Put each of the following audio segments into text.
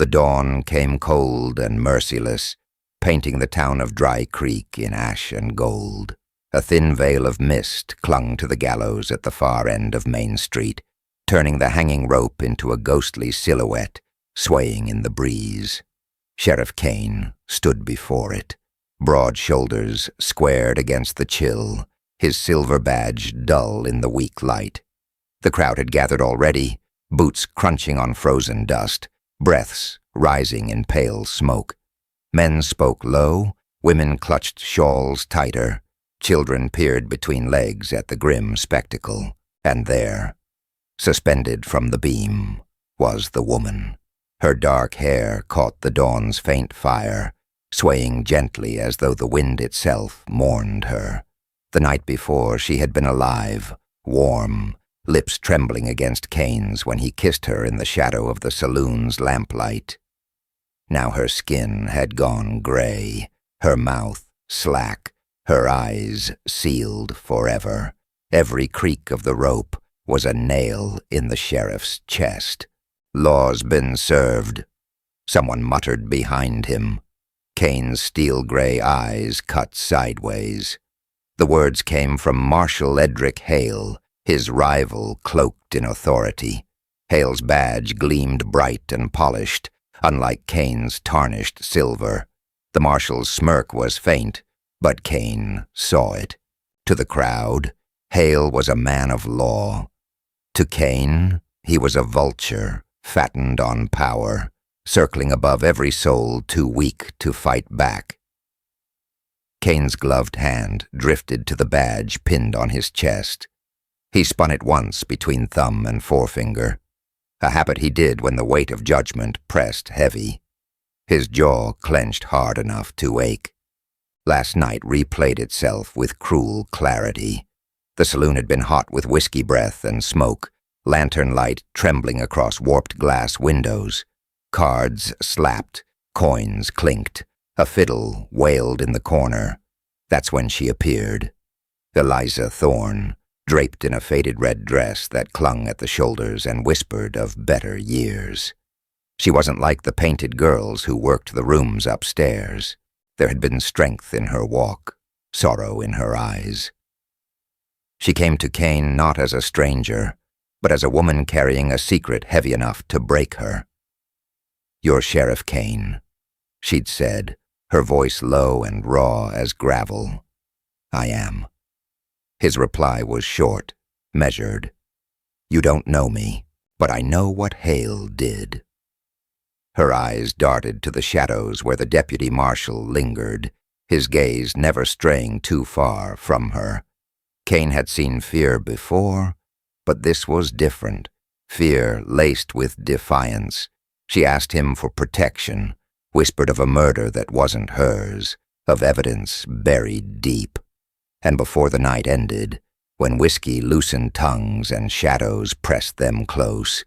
The dawn came cold and merciless, painting the town of Dry Creek in ash and gold. A thin veil of mist clung to the gallows at the far end of Main Street, turning the hanging rope into a ghostly silhouette, swaying in the breeze. Sheriff Kane stood before it, broad shoulders squared against the chill, his silver badge dull in the weak light. The crowd had gathered already, boots crunching on frozen dust, breaths rising in pale smoke. Men spoke low, women clutched shawls tighter, children peered between legs at the grim spectacle, and there, suspended from the beam, was the woman. Her dark hair caught the dawn's faint fire, swaying gently as though the wind itself mourned her. The night before she had been alive, warm, lips trembling against Kane's when he kissed her in the shadow of the saloon's lamplight. Now her skin had gone gray, her mouth slack, her eyes sealed forever. Every creak of the rope was a nail in the sheriff's chest. "Law's been served," someone muttered behind him. Kane's steel-gray eyes cut sideways. The words came from Marshal Edric Hale, his rival cloaked in authority. Hale's badge gleamed bright and polished, unlike Kane's tarnished silver. The marshal's smirk was faint, but Kane saw it. To the crowd, Hale was a man of law. To Kane, he was a vulture, fattened on power, circling above every soul too weak to fight back. Kane's gloved hand drifted to the badge pinned on his chest. He spun it once between thumb and forefinger, a habit he did when the weight of judgment pressed heavy. His jaw clenched hard enough to ache. Last night replayed itself with cruel clarity. The saloon had been hot with whiskey breath and smoke, lantern light trembling across warped glass windows. Cards slapped, coins clinked, a fiddle wailed in the corner. That's when she appeared. Eliza Thorne, draped in a faded red dress that clung at the shoulders and whispered of better years. She wasn't like the painted girls who worked the rooms upstairs. There had been strength in her walk, sorrow in her eyes. She came to Kane not as a stranger, but as a woman carrying a secret heavy enough to break her. "You're Sheriff Kane," she'd said, her voice low and raw as gravel. "I am." His reply was short, measured. "You don't know me, but I know what Hale did." Her eyes darted to the shadows where the deputy marshal lingered, his gaze never straying too far from her. Kane had seen fear before, but this was different, fear laced with defiance. She asked him for protection, whispered of a murder that wasn't hers, of evidence buried deep. And before the night ended, when whiskey loosened tongues and shadows pressed them close,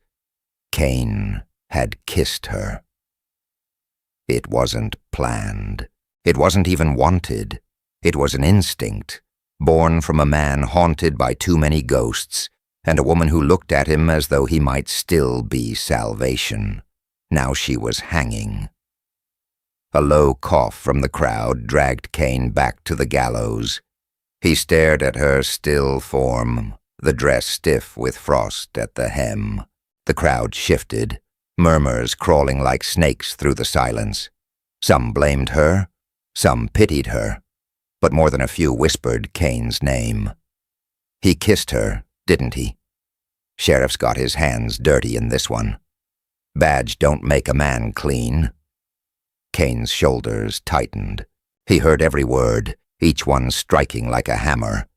Kane had kissed her. It wasn't planned. It wasn't even wanted. It was an instinct, born from a man haunted by too many ghosts, and a woman who looked at him as though he might still be salvation. Now she was hanging. A low cough from the crowd dragged Kane back to the gallows. He stared at her still form, the dress stiff with frost at the hem. The crowd shifted, murmurs crawling like snakes through the silence. Some blamed her, some pitied her, but more than a few whispered Kane's name. He kissed her, didn't he? Sheriff's got his hands dirty in this one. Badge don't make a man clean. Kane's shoulders tightened. He heard every word, each one striking like a hammer.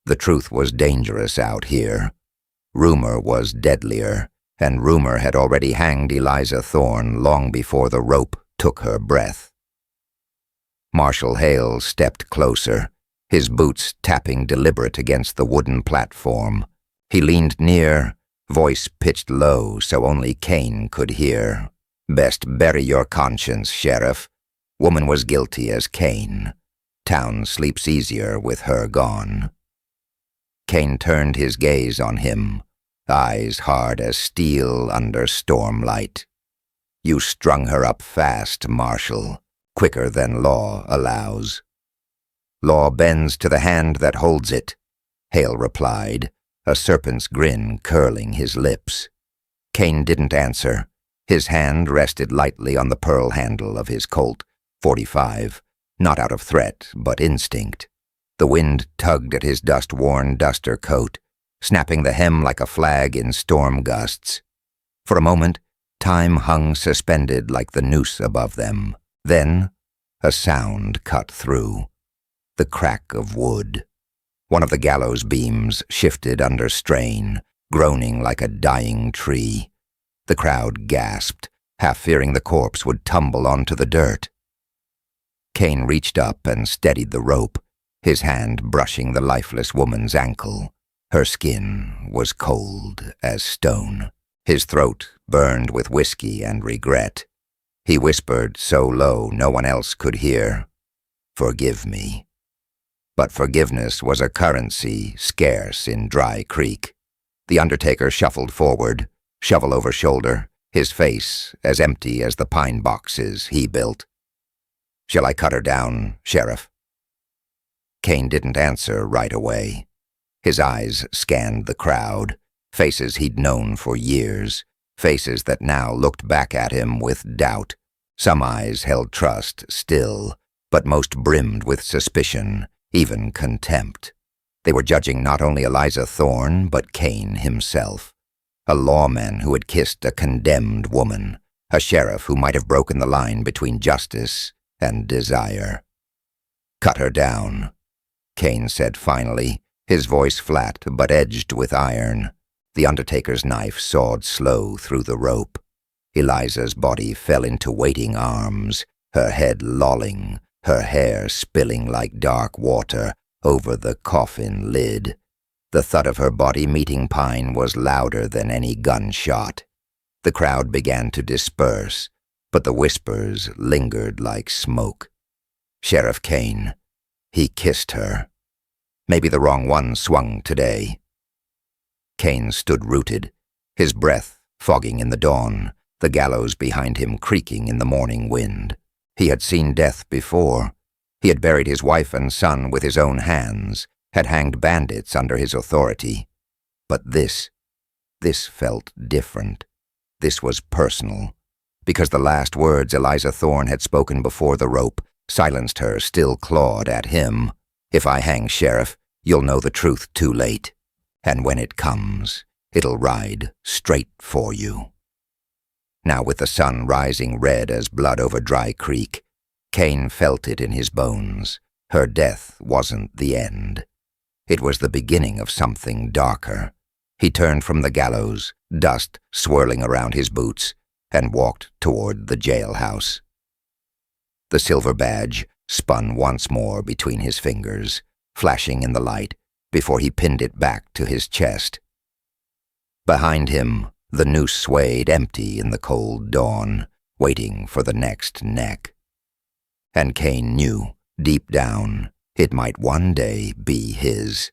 The truth was dangerous out here. Rumor was deadlier, and rumor had already hanged Eliza Thorne long before the rope took her breath. Marshal Hale stepped closer, his boots tapping deliberate against the wooden platform. He leaned near, voice pitched low so only Kane could hear. "Best bury your conscience, Sheriff. Woman was guilty as Kane. Town sleeps easier with her gone." Kane turned his gaze on him, eyes hard as steel under stormlight. You strung her up fast, Marshal, quicker than law allows. Law bends to the hand that holds it, Hale replied, a serpent's grin curling his lips. Kane didn't answer. His hand rested lightly on the pearl handle of his Colt .45, not out of threat, but instinct. The wind tugged at his dust-worn duster coat, snapping the hem like a flag in storm gusts. For a moment, time hung suspended like the noose above them. Then, a sound cut through. The crack of wood. One of the gallows beams shifted under strain, groaning like a dying tree. The crowd gasped, half fearing the corpse would tumble onto the dirt. Kane reached up and steadied the rope, his hand brushing the lifeless woman's ankle. Her skin was cold as stone. His throat burned with whiskey and regret. He whispered so low no one else could hear, "Forgive me." But forgiveness was a currency scarce in Dry Creek. The undertaker shuffled forward, shovel over shoulder, his face as empty as the pine boxes he built. "Shall I cut her down, Sheriff?" Kane didn't answer right away. His eyes scanned the crowd, faces he'd known for years, faces that now looked back at him with doubt. Some eyes held trust still, but most brimmed with suspicion, even contempt. They were judging not only Eliza Thorne, but Kane himself. A lawman who had kissed a condemned woman, a sheriff who might have broken the line between justice and desire. "Cut her down," Kane said finally, his voice flat but edged with iron. The undertaker's knife sawed slow through the rope. Eliza's body fell into waiting arms, her head lolling, her hair spilling like dark water over the coffin lid. The thud of her body meeting pine was louder than any gunshot. The crowd began to disperse, but the whispers lingered like smoke. Sheriff Kane. He kissed her. Maybe the wrong one swung today. Kane stood rooted, his breath fogging in the dawn, the gallows behind him creaking in the morning wind. He had seen death before. He had buried his wife and son with his own hands, had hanged bandits under his authority. But this felt different. This was personal, because the last words Eliza Thorne had spoken before the rope silenced her, still clawed at him. "If I hang Sheriff, you'll know the truth too late. And when it comes, it'll ride straight for you." Now with the sun rising red as blood over Dry Creek, Kane felt it in his bones. Her death wasn't the end. It was the beginning of something darker. He turned from the gallows, dust swirling around his boots, and walked toward the jailhouse. The silver badge spun once more between his fingers, flashing in the light before he pinned it back to his chest. Behind him, the noose swayed empty in the cold dawn, waiting for the next neck. And Kane knew, deep down, it might one day be his.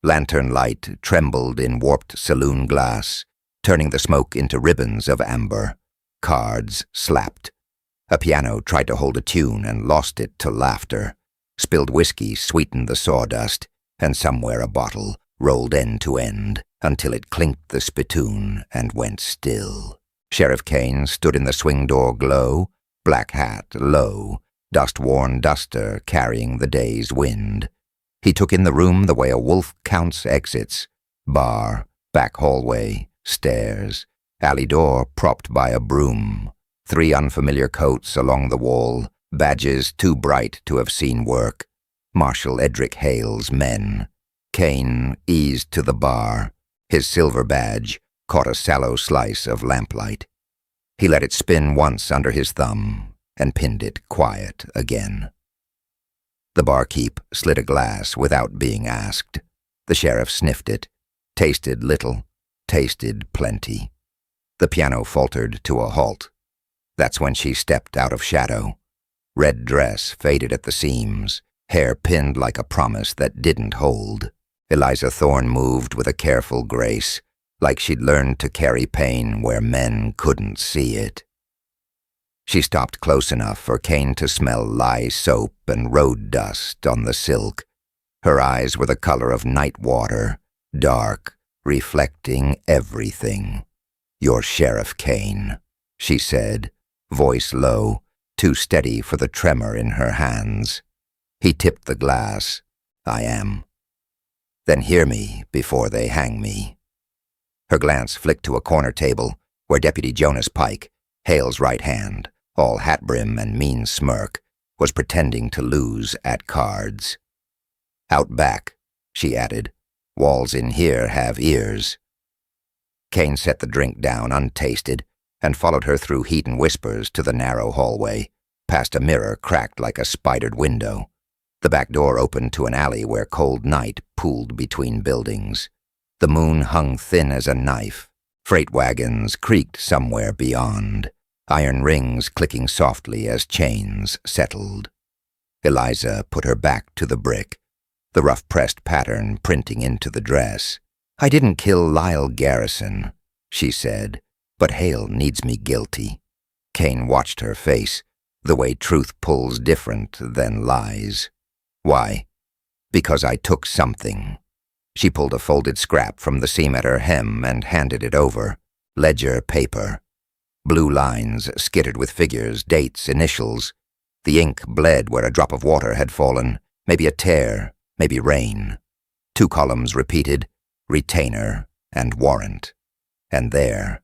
Lantern light trembled in warped saloon glass, turning the smoke into ribbons of amber. Cards slapped. A piano tried to hold a tune and lost it to laughter. Spilled whiskey sweetened the sawdust, and somewhere a bottle rolled end to end until it clinked the spittoon and went still. Sheriff Kane stood in the swing door glow, black hat low, dust-worn duster carrying the day's wind. He took in the room the way a wolf counts exits. Bar, back hallway, stairs, alley door propped by a broom. 3 unfamiliar coats along the wall, badges too bright to have seen work. Marshal Edric Hale's men. Kane eased to the bar. His silver badge caught a sallow slice of lamplight. He let it spin once under his thumb and pinned it quiet again. The barkeep slid a glass without being asked. The sheriff sniffed it, tasted little, tasted plenty. The piano faltered to a halt. That's when she stepped out of shadow. Red dress faded at the seams, hair pinned like a promise that didn't hold. Eliza Thorne moved with a careful grace, like she'd learned to carry pain where men couldn't see it. She stopped close enough for Kane to smell lye soap and road dust on the silk. Her eyes were the color of night water, dark, reflecting everything. "You're Sheriff Kane," she said, voice low, too steady for the tremor in her hands. He tipped the glass. "I am." "Then hear me before they hang me." Her glance flicked to a corner table where Deputy Jonas Pike, Hale's right hand, all hat brim and mean smirk, was pretending to lose at cards. "Out back," she added. "Walls in here have ears." Kane set the drink down untasted and followed her through heat and whispers to the narrow hallway, past a mirror cracked like a spidered window. The back door opened to an alley where cold night pooled between buildings. The moon hung thin as a knife. Freight wagons creaked somewhere beyond, iron rings clicking softly as chains settled. Eliza put her back to the brick, the rough-pressed pattern printing into the dress. "I didn't kill Lyle Garrison," she said, "but Hale needs me guilty." Kane watched her face, the way truth pulls different than lies. "Why?" "Because I took something." She pulled a folded scrap from the seam at her hem and handed it over. Ledger paper. Blue lines skittered with figures, dates, initials. The ink bled where a drop of water had fallen, maybe a tear, maybe rain. 2 columns repeated, retainer and warrant. And there,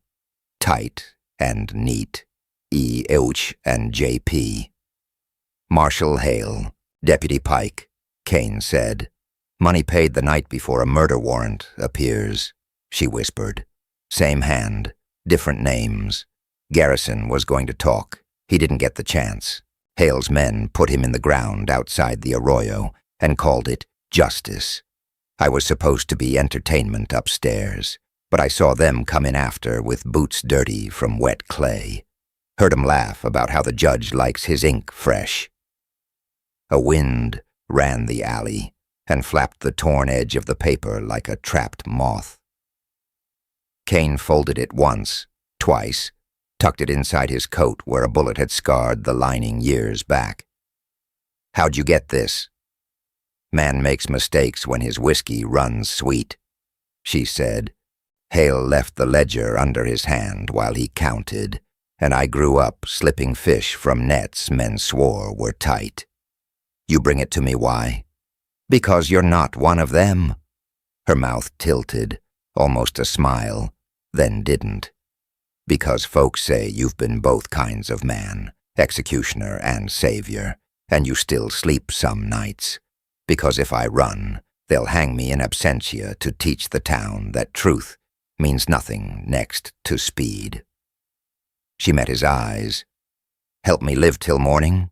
tight and neat, E. Ouch and J.P. "Marshal Hale, Deputy Pike," Kane said. "Money paid the night before a murder warrant appears," she whispered. "Same hand, different names. Garrison was going to talk. He didn't get the chance. Hale's men put him in the ground outside the arroyo and called it justice. I was supposed to be entertainment upstairs, but I saw them come in after with boots dirty from wet clay. Heard 'em laugh about how the judge likes his ink fresh." A wind ran the alley and flapped the torn edge of the paper like a trapped moth. Kane folded it once, twice, tucked it inside his coat where a bullet had scarred the lining years back. "How'd you get this?" "Man makes mistakes when his whiskey runs sweet," she said. "Hale left the ledger under his hand while he counted, and I grew up slipping fish from nets men swore were tight. You bring it to me why? Because you're not one of them." Her mouth tilted, almost a smile, then didn't. "Because folks say you've been both kinds of man, executioner and savior, and you still sleep some nights. Because if I run, they'll hang me in absentia to teach the town that truth means nothing next to speed." She met his eyes. "Help me live till morning?"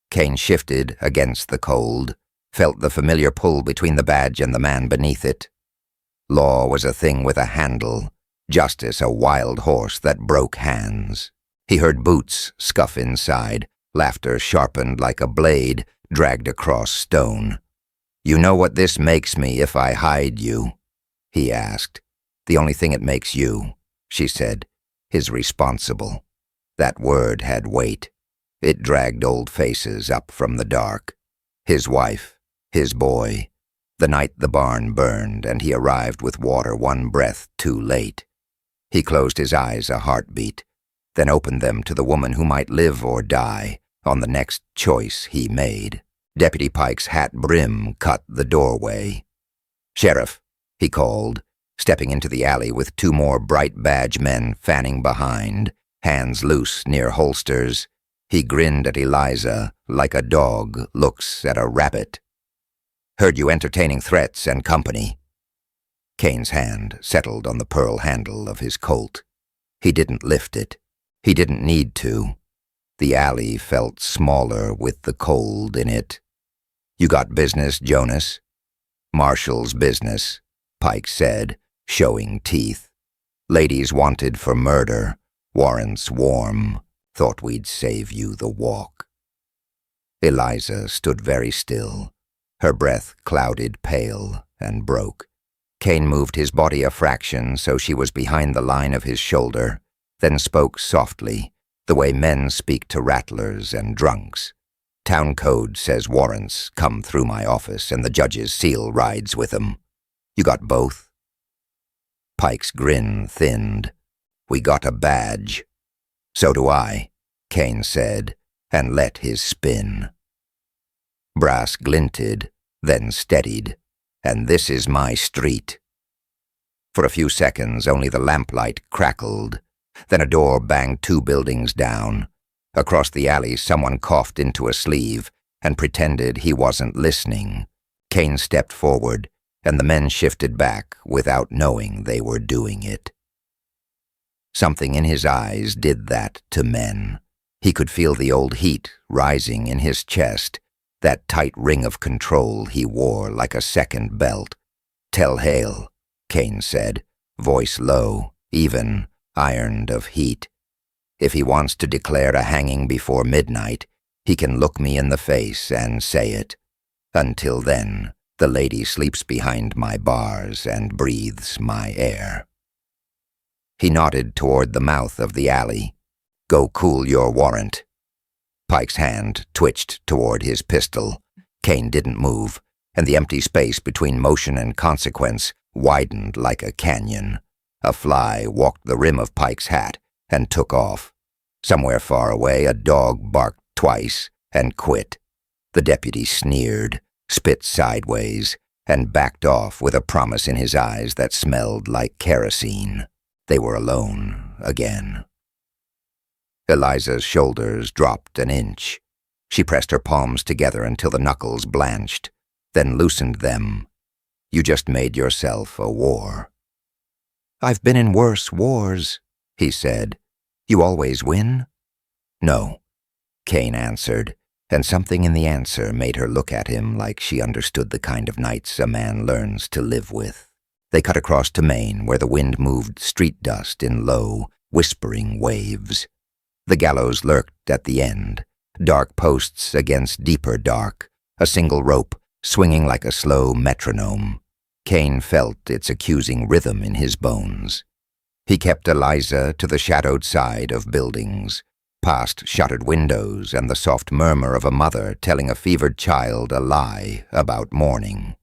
Kane shifted against the cold, felt the familiar pull between the badge and the man beneath it. Law was a thing with a handle, justice a wild horse that broke hands. He heard boots scuff inside, laughter sharpened like a blade dragged across stone. "You know what this makes me if I hide you?" he asked. "The only thing it makes you," she said, "is responsible." That word had weight. It dragged old faces up from the dark. His wife, his boy, the night the barn burned and he arrived with water one breath too late. He closed his eyes a heartbeat, then opened them to the woman who might live or die on the next choice he made. Deputy Pike's hat brim cut the doorway. "Sheriff," he called, stepping into the alley with 2 more bright badge men fanning behind, hands loose near holsters. He grinned at Eliza like a dog looks at a rabbit. "Heard you entertaining threats and company." Kane's hand settled on the pearl handle of his Colt. He didn't lift it. He didn't need to. The alley felt smaller with the cold in it. "You got business, Jonas?" "Marshal's business," Pike said, showing teeth. "Ladies wanted for murder, warrants warm. Thought we'd save you the walk." Eliza stood very still, her breath clouded pale and broke. Kane moved his body a fraction so she was behind the line of his shoulder, then spoke softly, the way men speak to rattlers and drunks. Town code says warrants come through my office and the judge's seal rides with them. You got both? Pike's grin thinned. We got a badge. So do I, Kane said, and let his spin. Brass glinted, then steadied. And this is my street. For a few seconds, only the lamplight crackled. Then a door banged 2 buildings down. Across the alley, someone coughed into a sleeve and pretended he wasn't listening. Kane stepped forward, and the men shifted back without knowing they were doing it. Something in his eyes did that to men. He could feel the old heat rising in his chest, that tight ring of control he wore like a second belt. Tell Hale, Kane said, voice low, even, ironed of heat. If he wants to declare a hanging before midnight, he can look me in the face and say it. Until then, the lady sleeps behind my bars and breathes my air. He nodded toward the mouth of the alley. Go cool your warrant. Pike's hand twitched toward his pistol. Kane didn't move, and the empty space between motion and consequence widened like a canyon. A fly walked the rim of Pike's hat and took off. Somewhere far away, a dog barked twice and quit. The deputy sneered, spit sideways, and backed off with a promise in his eyes that smelled like kerosene. They were alone again. Eliza's shoulders dropped an inch. She pressed her palms together until the knuckles blanched, then loosened them. You just made yourself a war. I've been in worse wars, he said. You always win? No, Kane answered, and something in the answer made her look at him like she understood the kind of nights a man learns to live with. They cut across to Maine, where the wind moved street dust in low, whispering waves. The gallows lurked at the end, dark posts against deeper dark, a single rope swinging like a slow metronome. Kane felt its accusing rhythm in his bones. He kept Eliza to the shadowed side of buildings, past shuttered windows and the soft murmur of a mother telling a fevered child a lie about mourning.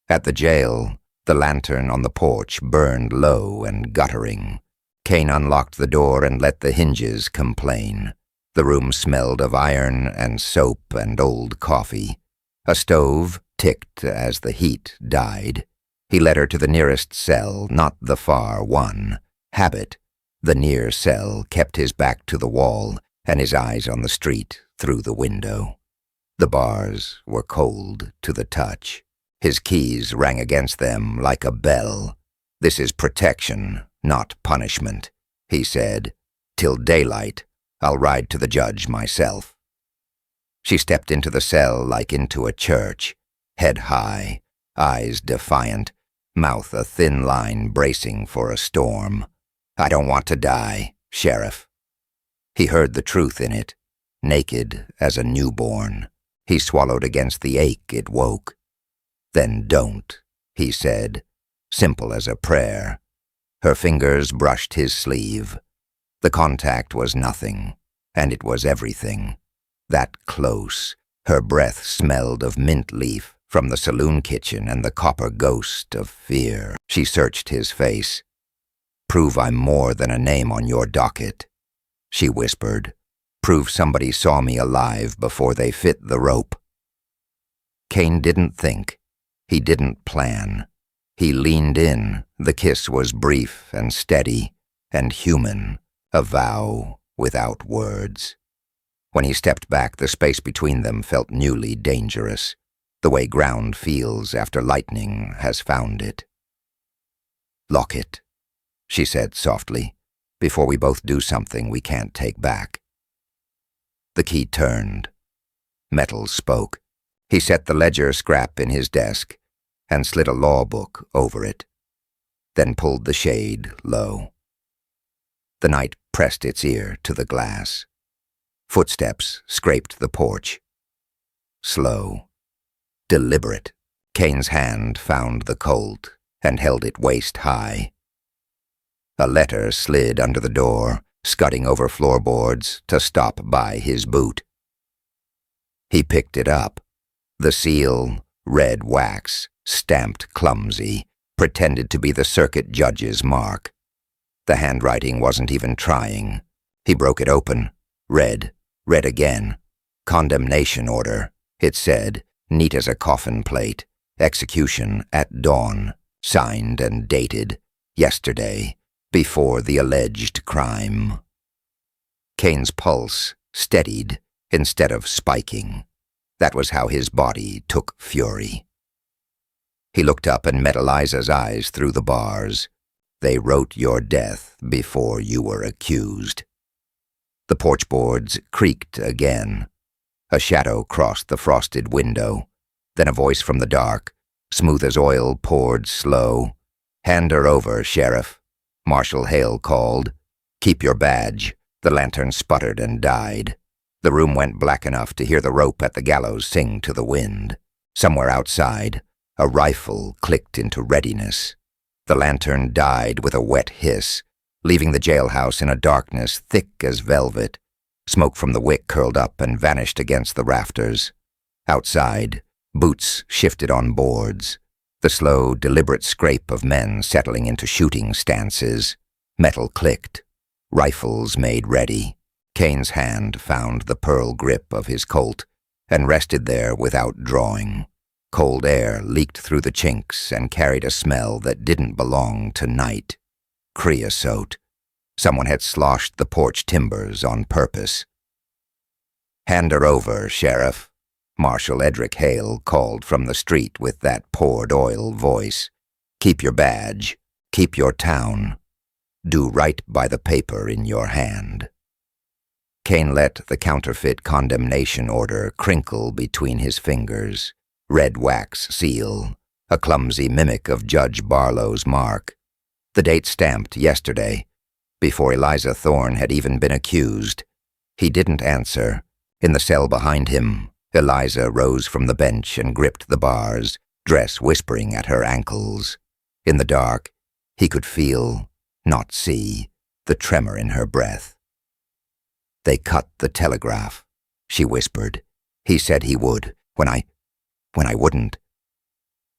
At the jail, the lantern on the porch burned low and guttering. Kane unlocked the door and let the hinges complain. The room smelled of iron and soap and old coffee. A stove ticked as the heat died. He led her to the nearest cell, not the far one. Habit, the near cell, kept his back to the wall and his eyes on the street through the window. The bars were cold to the touch. His keys rang against them like a bell. This is protection, not punishment, he said. Till daylight, I'll ride to the judge myself. She stepped into the cell like into a church, head high, eyes defiant, mouth a thin line bracing for a storm. I don't want to die, Sheriff. He heard the truth in it, naked as a newborn. He swallowed against the ache it woke. Then don't, he said, simple as a prayer. Her fingers brushed his sleeve. The contact was nothing, and it was everything. That close, her breath smelled of mint leaf from the saloon kitchen and the copper ghost of fear. She searched his face. Prove I'm more than a name on your docket, she whispered. Prove somebody saw me alive before they fit the rope. Kane didn't think. He didn't plan. He leaned in. The kiss was brief and steady and human, a vow without words. When he stepped back, the space between them felt newly dangerous, the way ground feels after lightning has found it. Lock it, she said softly, before we both do something we can't take back. The key turned. Metal spoke. He set the ledger scrap in his desk and slid a law book over it, then pulled the shade low. The night pressed its ear to the glass. Footsteps scraped the porch. Slow, deliberate, Kane's hand found the Colt and held it waist high. A letter slid under the door, scudding over floorboards to stop by his boot. He picked it up. The seal, red wax, stamped clumsy, pretended to be the circuit judge's mark. The handwriting wasn't even trying. He broke it open, read again. Condemnation order, it said, neat as a coffin plate. Execution at dawn, signed and dated, yesterday, before the alleged crime. Kane's pulse steadied instead of spiking. That was how his body took fury. He looked up and met Eliza's eyes through the bars. They wrote your death before you were accused. The porch boards creaked again. A shadow crossed the frosted window. Then a voice from the dark, smooth as oil, poured slow. "Hand her over, Sheriff," Marshal Hale called. "Keep your badge." The lantern sputtered and died. The room went black enough to hear the rope at the gallows sing to the wind. Somewhere outside, a rifle clicked into readiness. The lantern died with a wet hiss, leaving the jailhouse in a darkness thick as velvet. Smoke from the wick curled up and vanished against the rafters. Outside, boots shifted on boards. The slow, deliberate scrape of men settling into shooting stances. Metal clicked. Rifles made ready. Kane's hand found the pearl grip of his Colt and rested there without drawing. Cold air leaked through the chinks and carried a smell that didn't belong to night. Creosote. Someone had sloshed the porch timbers on purpose. "Hand her over, Sheriff," Marshal Edric Hale called from the street with that poured oil voice. "Keep your badge. Keep your town. Do right by the paper in your hand." Kane let the counterfeit condemnation order crinkle between his fingers. Red wax seal, a clumsy mimic of Judge Barlow's mark. The date stamped yesterday, before Eliza Thorne had even been accused. He didn't answer. In the cell behind him, Eliza rose from the bench and gripped the bars, dress whispering at her ankles. In the dark, he could feel, not see, the tremor in her breath. "They cut the telegraph," she whispered. "He said he would, when I wouldn't."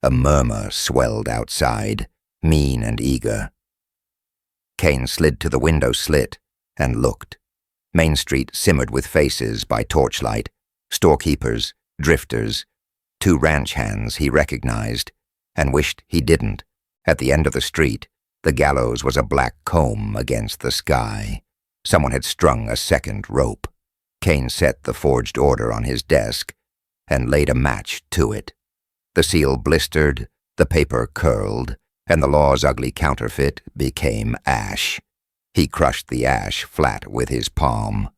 A murmur swelled outside, mean and eager. Kane slid to the window slit and looked. Main Street simmered with faces by torchlight, storekeepers, drifters, 2 ranch hands he recognized, and wished he didn't. At the end of the street, the gallows was a black comb against the sky. Someone had strung a second rope. Kane set the forged order on his desk and laid a match to it. The seal blistered, the paper curled, and the law's ugly counterfeit became ash. He crushed the ash flat with his palm.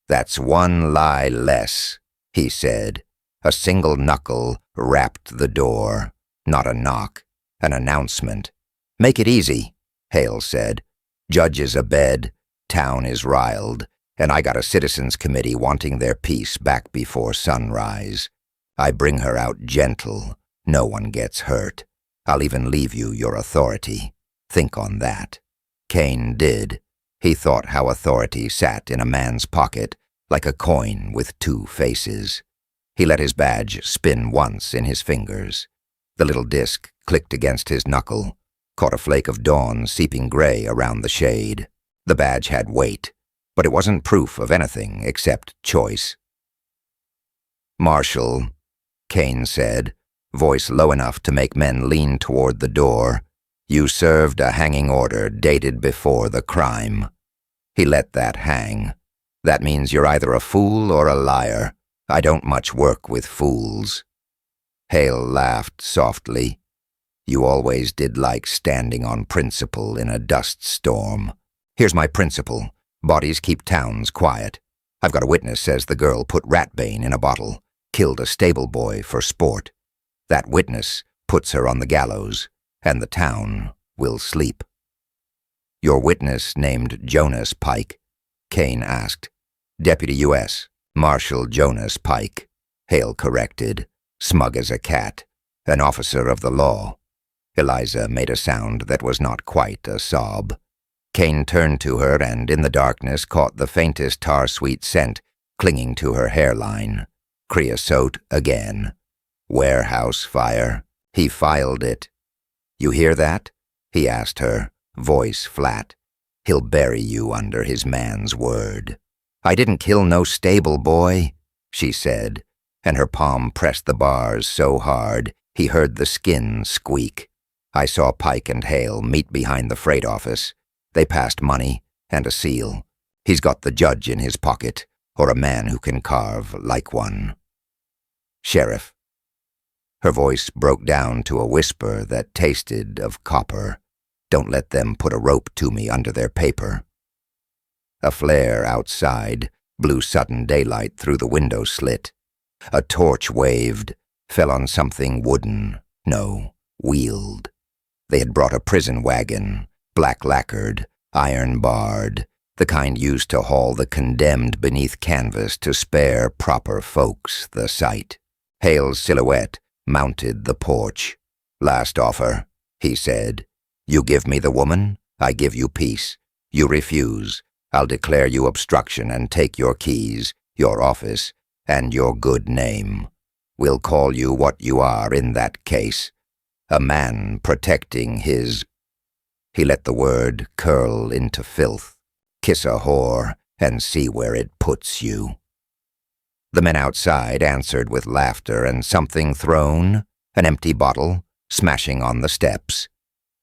"That's one lie less," he said. A single knuckle rapped the door. Not a knock, an announcement. "Make it easy," Hale said. "Judge is abed, town is riled, and I got a citizens committee wanting their peace back before sunrise. I bring her out gentle. No one gets hurt. I'll even leave you your authority. Think on that." Kane did. He thought how authority sat in a man's pocket, like a coin with 2 faces. He let his badge spin once in his fingers. The little disc clicked against his knuckle, caught a flake of dawn seeping gray around the shade. The badge had weight, but it wasn't proof of anything except choice. "Marshal," Kane said, voice low enough to make men lean toward the door, "you served a hanging order dated before the crime." He let that hang. "That means you're either a fool or a liar. I don't much work with fools." Hale laughed softly. "You always did like standing on principle in a dust storm. Here's my principle. Bodies keep towns quiet. I've got a witness says the girl put ratbane in a bottle, killed a stable boy for sport. That witness puts her on the gallows, and the town will sleep." "Your witness named Jonas Pike?" Kane asked. "Deputy U.S., Marshal Jonas Pike," Hale corrected, smug as a cat. An officer of the law. Eliza made a sound that was not quite a sob. Kane turned to her and in the darkness caught the faintest tar-sweet scent clinging to her hairline. Creosote again. Warehouse fire. He filed it. "You hear that?" he asked her, voice flat. "He'll bury you under his man's word." "I didn't kill no stable boy," she said, and her palm pressed the bars so hard he heard the skin squeak. "I saw Pike and Hale meet behind the freight office. They passed money and a seal. He's got the judge in his pocket, or a man who can carve like one." "Sheriff." Her voice broke down to a whisper that tasted of copper. "Don't let them put a rope to me under their paper." A flare outside blew sudden daylight through the window slit. A torch waved, fell on something wooden, no, wheeled. They had brought a prison wagon, black lacquered, iron barred, the kind used to haul the condemned beneath canvas to spare proper folks the sight. Hale's silhouette mounted the porch. "Last offer," he said. "You give me the woman, I give you peace. You refuse, I'll declare you obstruction and take your keys, your office, and your good name. We'll call you what you are in that case. A man protecting his—" He let the word curl into filth. "Kiss a whore and see where it puts you." The men outside answered with laughter and something thrown, an empty bottle, smashing on the steps.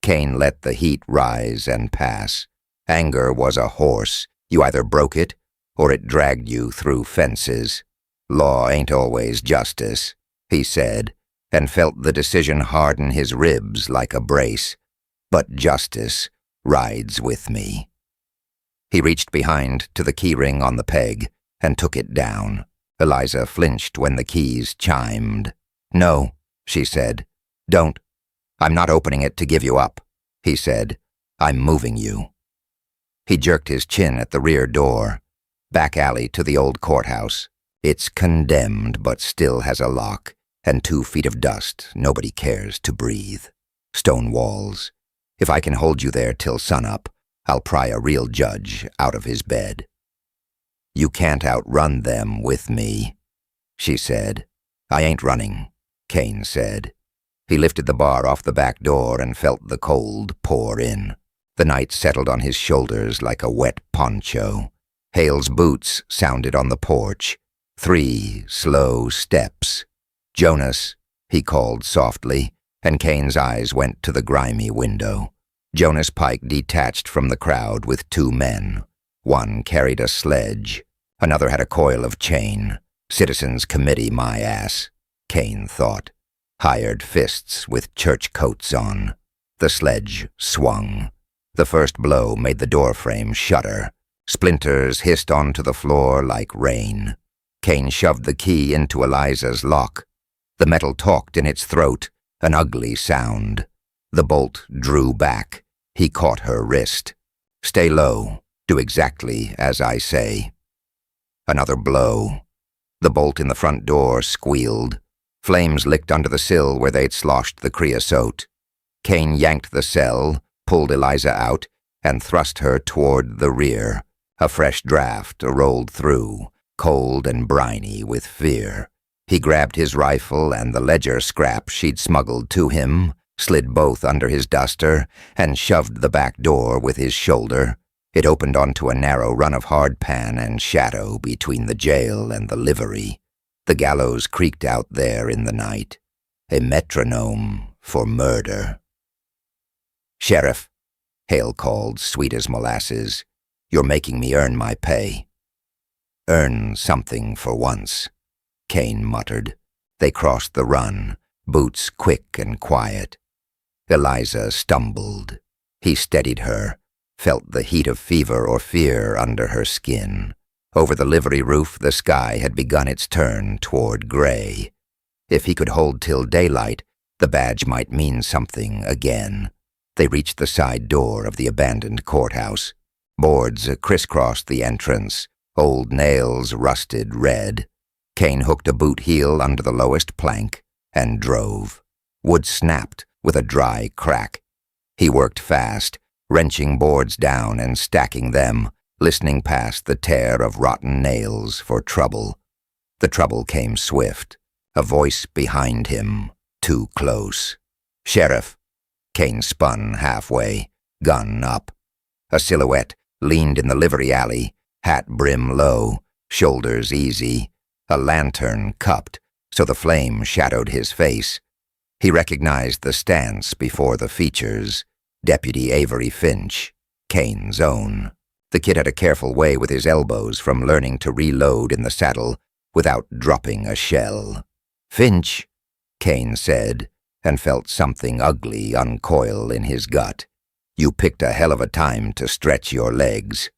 Kane let the heat rise and pass. Anger was a horse. You either broke it, or it dragged you through fences. Law ain't always justice, he said, and felt the decision harden his ribs like a brace. But justice rides with me. He reached behind to the keyring on the peg and took it down. Eliza flinched when the keys chimed. "No," she said. "Don't. I'm not opening it to give you up," he said. "I'm moving you." He jerked his chin at the rear door. Back alley to the old courthouse. It's condemned but still has a lock, and 2 feet of dust nobody cares to breathe. Stone walls. If I can hold you there till sunup, I'll pry a real judge out of his bed. "You can't outrun them with me," she said. "I ain't running," Kane said. He lifted the bar off the back door and felt the cold pour in. The night settled on his shoulders like a wet poncho. Hale's boots sounded on the porch. 3 slow steps. "Jonas," he called softly, and Kane's eyes went to the grimy window. Jonas Pike detached from the crowd with 2 men. One carried a sledge. Another had a coil of chain. Citizens Committee my ass, Kane thought. Hired fists with church coats on. The sledge swung. The first blow made the doorframe shudder. Splinters hissed onto the floor like rain. Kane shoved the key into Eliza's lock. The metal talked in its throat, an ugly sound. The bolt drew back. He caught her wrist. "Stay low. Do exactly as I say." Another blow. The bolt in the front door squealed. Flames licked under the sill where they'd sloshed the creosote. Kane yanked the cell, pulled Eliza out, and thrust her toward the rear. A fresh draft rolled through, cold and briny with fear. He grabbed his rifle and the ledger scrap she'd smuggled to him, slid both under his duster, and shoved the back door with his shoulder. It opened onto a narrow run of hardpan and shadow between the jail and the livery. The gallows creaked out there in the night, a metronome for murder. "Sheriff," Hale called, sweet as molasses, "you're making me earn my pay." "Earn something for once," Kane muttered. They crossed the run, boots quick and quiet. Eliza stumbled. He steadied her, felt the heat of fever or fear under her skin. Over the livery roof, the sky had begun its turn toward gray. If he could hold till daylight, the badge might mean something again. They reached the side door of the abandoned courthouse. Boards crisscrossed the entrance, old nails rusted red. Kane hooked a boot heel under the lowest plank and drove. Wood snapped with a dry crack. He worked fast, wrenching boards down and stacking them, listening past the tear of rotten nails for trouble. The trouble came swift, a voice behind him, too close. "Sheriff." Kane spun halfway, gun up. A silhouette leaned in the livery alley, hat brim low, shoulders easy, a lantern cupped so the flame shadowed his face. He recognized the stance before the features, Deputy Avery Finch, Kane's own. The kid had a careful way with his elbows from learning to reload in the saddle without dropping a shell. "Finch," Kane said, and felt something ugly uncoil in his gut. "You picked a hell of a time to stretch your legs."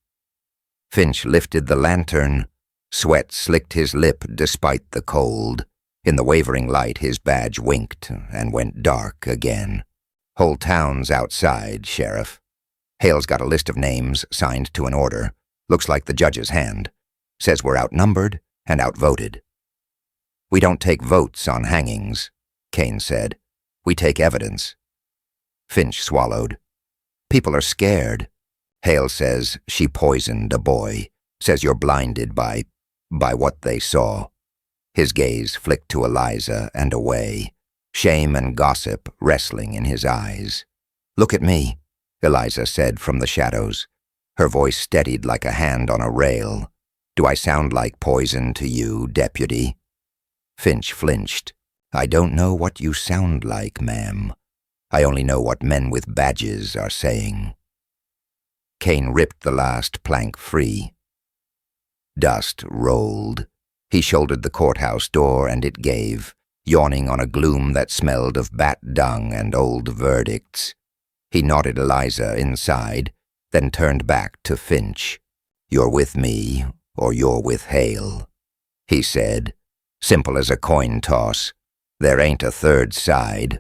Finch lifted the lantern. Sweat slicked his lip despite the cold. In the wavering light, his badge winked and went dark again. "Whole town's outside, Sheriff. Hale's got a list of names signed to an order. Looks like the judge's hand. Says we're outnumbered and outvoted." "We don't take votes on hangings," Kane said. "We take evidence." Finch swallowed. "People are scared. Hale says she poisoned a boy. Says you're blinded by what they saw." His gaze flicked to Eliza and away, shame and gossip wrestling in his eyes. "Look at me," Eliza said from the shadows. Her voice steadied like a hand on a rail. "Do I sound like poison to you, Deputy?" Finch flinched. "I don't know what you sound like, ma'am. I only know what men with badges are saying." Kane ripped the last plank free. Dust rolled. He shouldered the courthouse door and it gave, yawning on a gloom that smelled of bat dung and old verdicts. He nodded Eliza inside, then turned back to Finch. "You're with me, or you're with Hale," he said, simple as a coin toss. "There ain't a third side."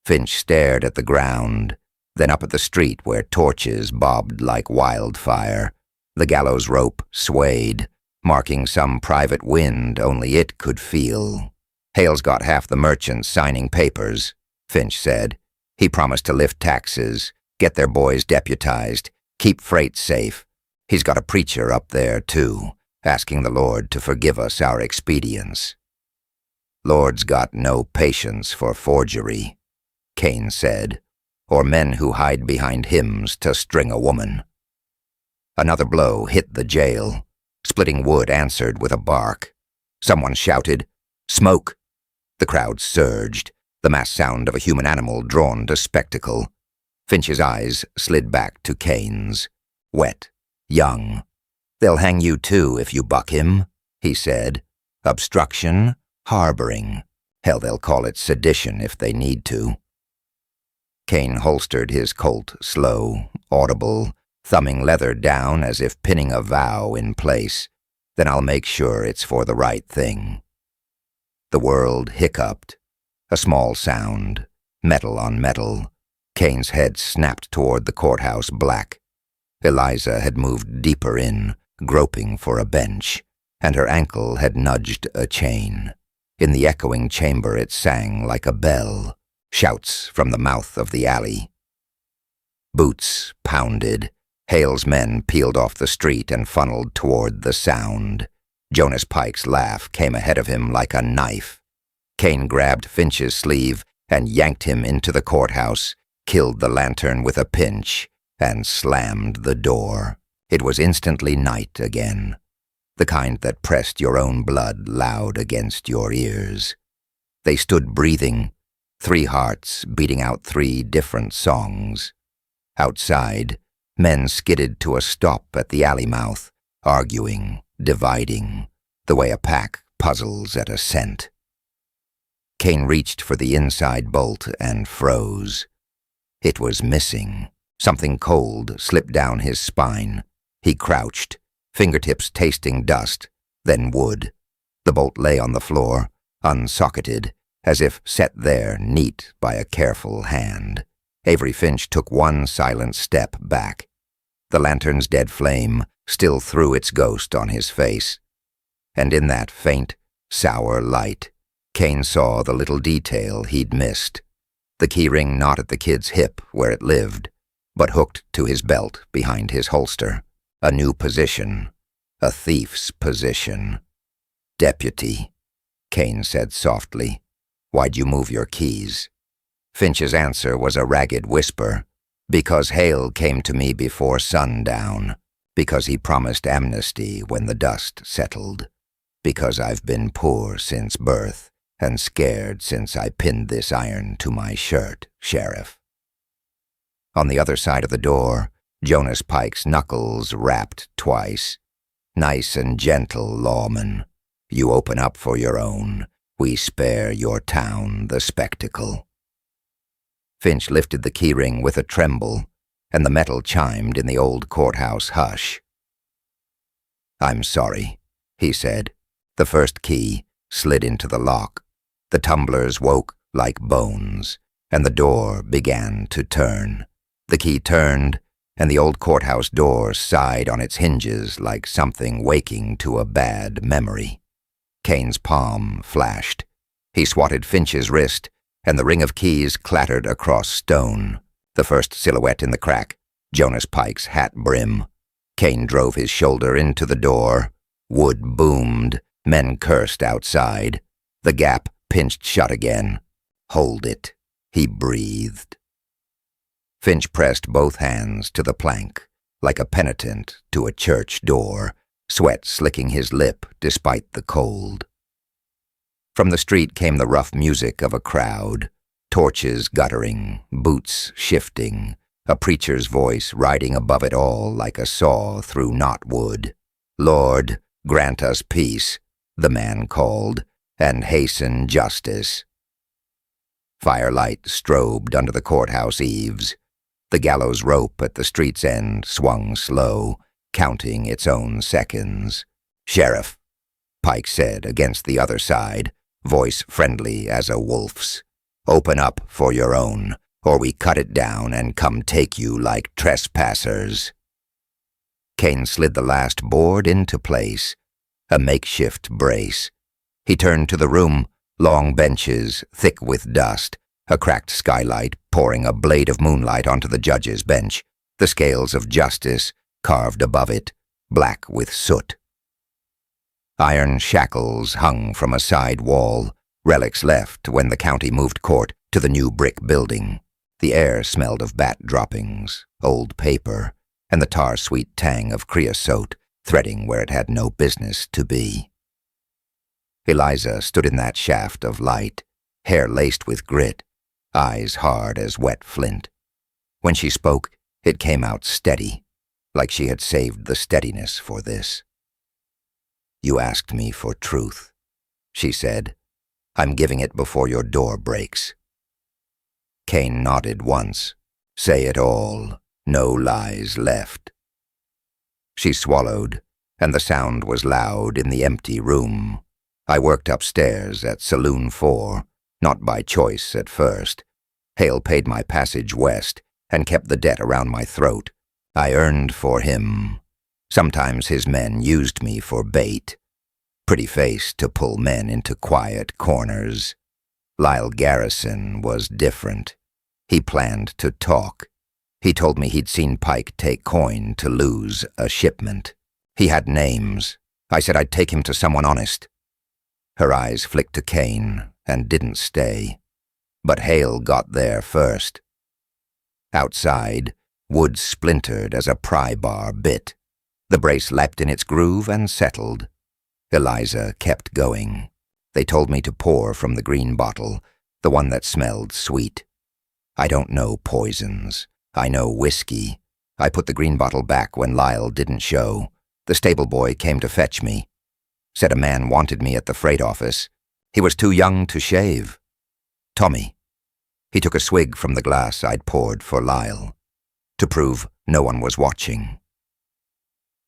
Finch stared at the ground, then up at the street where torches bobbed like wildfire. The gallows rope swayed, marking some private wind only it could feel. "Hale's got half the merchants signing papers," Finch said. "He promised to lift taxes, get their boys deputized, keep freight safe. He's got a preacher up there, too, asking the Lord to forgive us our expedience." "Lord's got no patience for forgery," Kane said, "or men who hide behind hymns to string a woman." Another blow hit the jail. Splitting wood answered with a bark. Someone shouted, "Smoke!" The crowd surged, the mass sound of a human animal drawn to spectacle. Finch's eyes slid back to Kane's. Wet, young. "They'll hang you too if you buck him," he said. "Obstruction, harboring. Hell, they'll call it sedition if they need to." Kane holstered his Colt slow, audible, thumbing leather down as if pinning a vow in place. "Then I'll make sure it's for the right thing." The world hiccuped. A small sound, metal on metal. Kane's head snapped toward the courthouse black. Eliza had moved deeper in, groping for a bench, and her ankle had nudged a chain. In the echoing chamber it sang like a bell, shouts from the mouth of the alley. Boots pounded. Hale's men peeled off the street and funneled toward the sound. Jonas Pike's laugh came ahead of him like a knife. Kane grabbed Finch's sleeve and yanked him into the courthouse, killed the lantern with a pinch, and slammed the door. It was instantly night again, the kind that pressed your own blood loud against your ears. They stood breathing, 3 hearts beating out 3 different songs. Outside, men skidded to a stop at the alley mouth, arguing, dividing, the way a pack puzzles at a scent. Kane reached for the inside bolt and froze. It was missing. Something cold slipped down his spine. He crouched, fingertips tasting dust, then wood. The bolt lay on the floor, unsocketed, as if set there neat by a careful hand. Avery Finch took one silent step back. The lantern's dead flame still threw its ghost on his face. And in that faint, sour light, Kane saw the little detail he'd missed. The keyring not at the kid's hip where it lived, but hooked to his belt behind his holster. A new position. A thief's position. "Deputy," Kane said softly. "Why'd you move your keys?" Finch's answer was a ragged whisper. "Because Hale came to me before sundown. Because he promised amnesty when the dust settled. Because I've been poor since birth, and scared since I pinned this iron to my shirt, Sheriff." On the other side of the door, Jonas Pike's knuckles rapped twice. "Nice and gentle, Lawman. You open up for your own. We spare your town the spectacle." Finch lifted the keyring with a tremble, and the metal chimed in the old courthouse hush. "I'm sorry," he said. The first key slid into the lock. The tumblers woke like bones, and the door began to turn. The key turned, and the old courthouse door sighed on its hinges like something waking to a bad memory. Kane's palm flashed. He swatted Finch's wrist, and the ring of keys clattered across stone. The first silhouette in the crack, Jonas Pike's hat brim. Kane drove his shoulder into the door. Wood boomed. Men cursed outside. The gap pinched shut again. "Hold it," he breathed. Finch pressed both hands to the plank, like a penitent to a church door, sweat slicking his lip despite the cold. From the street came the rough music of a crowd, torches guttering, boots shifting, a preacher's voice riding above it all like a saw through knotwood. "Lord, grant us peace," the man called, "and hasten justice." Firelight strobed under the courthouse eaves. The gallows rope at the street's end swung slow, counting its own seconds. "Sheriff," Pike said against the other side, voice friendly as a wolf's. "Open up for your own, or we cut it down and come take you like trespassers." Kane slid the last board into place, a makeshift brace. He turned to the room, long benches, thick with dust, a cracked skylight pouring a blade of moonlight onto the judge's bench, the scales of justice carved above it, black with soot. Iron shackles hung from a side wall, relics left when the county moved court to the new brick building. The air smelled of bat droppings, old paper, and the tar-sweet tang of creosote threading where it had no business to be. Eliza stood in that shaft of light, hair laced with grit, eyes hard as wet flint. When she spoke, it came out steady, like she had saved the steadiness for this. "You asked me for truth," she said. "I'm giving it before your door breaks." Kane nodded once. "Say it all. No lies left." She swallowed, and the sound was loud in the empty room. I worked upstairs at Saloon 4, not by choice at first. Hale paid my passage west and kept the debt around my throat. I earned for him. Sometimes his men used me for bait. Pretty face to pull men into quiet corners. Lyle Garrison was different. He planned to talk. He told me he'd seen Pike take coin to lose a shipment. He had names. I said I'd take him to someone honest. Her eyes flicked to Kane and didn't stay. But Hale got there first. Outside, wood splintered as a pry bar bit. The brace leapt in its groove and settled. Eliza kept going. They told me to pour from the green bottle, the one that smelled sweet. I don't know poisons. I know whiskey. I put the green bottle back when Lyle didn't show. The stable boy came to fetch me. Said a man wanted me at the freight office. He was too young to shave. Tommy. He took a swig from the glass I'd poured for Lyle, to prove no one was watching.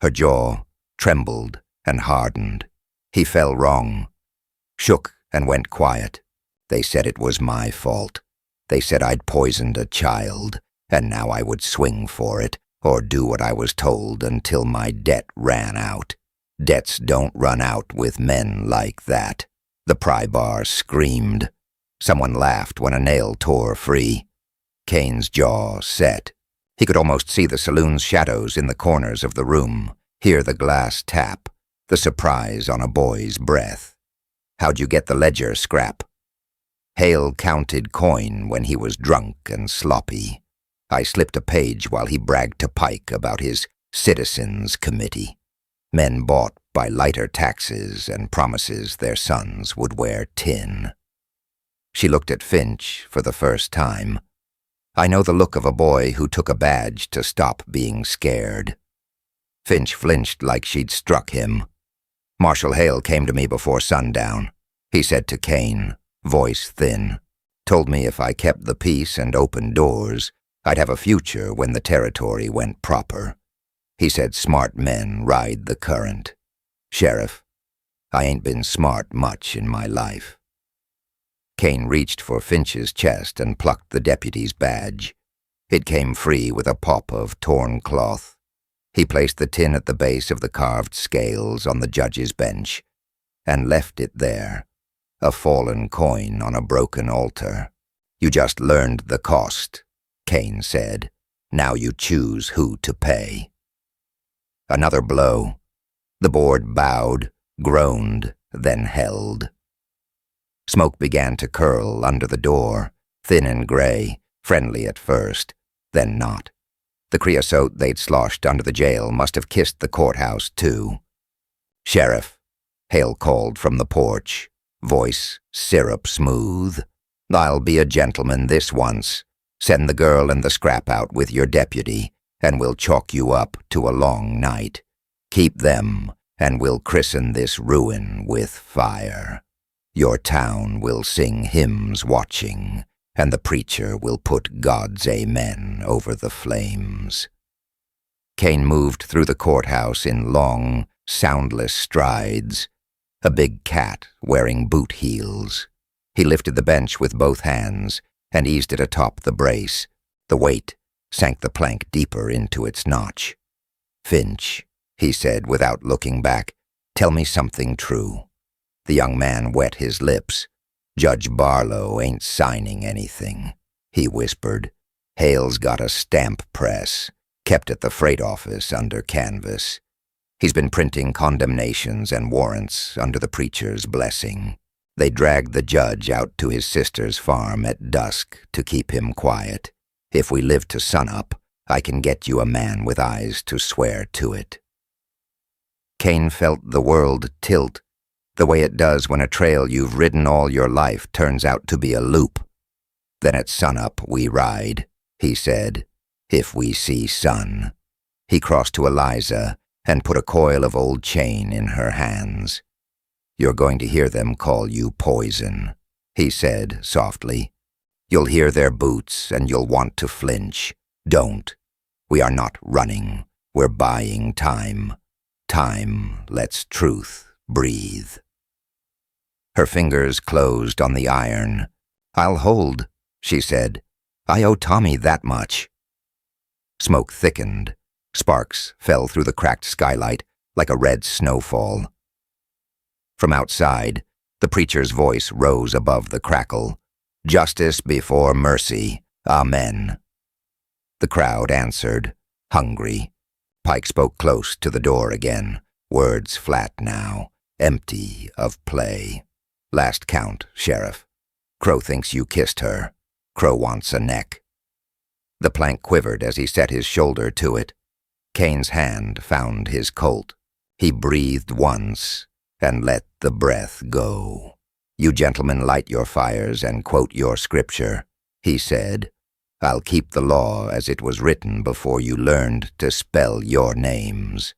Her jaw trembled and hardened. He fell wrong, shook and went quiet. They said it was my fault. They said I'd poisoned a child, and now I would swing for it, or do what I was told until my debt ran out. Debts don't run out with men like that. The pry bar screamed. Someone laughed when a nail tore free. Kane's jaw set. He could almost see the saloon's shadows in the corners of the room, hear the glass tap, the surprise on a boy's breath. "How'd you get the ledger, Scrap?" Hale counted coin when he was drunk and sloppy. I slipped a page while he bragged to Pike about his citizens' committee. Men bought by lighter taxes and promises their sons would wear tin. She looked at Finch for the first time. I know the look of a boy who took a badge to stop being scared. Finch flinched like she'd struck him. "Marshal Hale came to me before sundown," he said to Kane, voice thin. "Told me if I kept the peace and opened doors, I'd have a future when the territory went proper. He said smart men ride the current. Sheriff, I ain't been smart much in my life." Kane reached for Finch's chest and plucked the deputy's badge. It came free with a pop of torn cloth. He placed the tin at the base of the carved scales on the judge's bench and left it there, a fallen coin on a broken altar. "You just learned the cost," Kane said. "Now you choose who to pay." Another blow. The board bowed, groaned, then held. Smoke began to curl under the door, thin and gray, friendly at first, then not. The creosote they'd sloshed under the jail must have kissed the courthouse, too. "Sheriff," Hale called from the porch, voice syrup smooth. "I'll be a gentleman this once. Send the girl and the Scrap out with your deputy, and we'll chalk you up to a long night. Keep them, and we'll christen this ruin with fire. Your town will sing hymns watching, and the preacher will put God's amen over the flames." Kane moved through the courthouse in long, soundless strides, a big cat wearing boot heels. He lifted the bench with both hands and eased it atop the brace. The weight sank the plank deeper into its notch. "Finch," he said without looking back, "tell me something true." The young man wet his lips. "Judge Barlow ain't signing anything," he whispered. "Hale's got a stamp press, kept at the freight office under canvas. He's been printing condemnations and warrants under the preacher's blessing. They dragged the judge out to his sister's farm at dusk to keep him quiet. If we live to sunup, I can get you a man with eyes to swear to it." Kane felt the world tilt, the way it does when a trail you've ridden all your life turns out to be a loop. "Then at sunup we ride," he said, "if we see sun." He crossed to Eliza and put a coil of old chain in her hands. "You're going to hear them call you poison," he said softly. "You'll hear their boots and you'll want to flinch. Don't. We are not running. We're buying time. Time lets truth breathe." Her fingers closed on the iron. "I'll hold," she said. "I owe Tommy that much." Smoke thickened. Sparks fell through the cracked skylight like a red snowfall. From outside, the preacher's voice rose above the crackle. "Justice before mercy. Amen." The crowd answered, hungry. Pike spoke close to the door again, words flat now, empty of play. "Last count, Sheriff. Crow thinks you kissed her. Crow wants a neck." The plank quivered as he set his shoulder to it. Kane's hand found his Colt. He breathed once and let the breath go. "You gentlemen light your fires and quote your scripture," he said. "I'll keep the law as it was written before you learned to spell your names."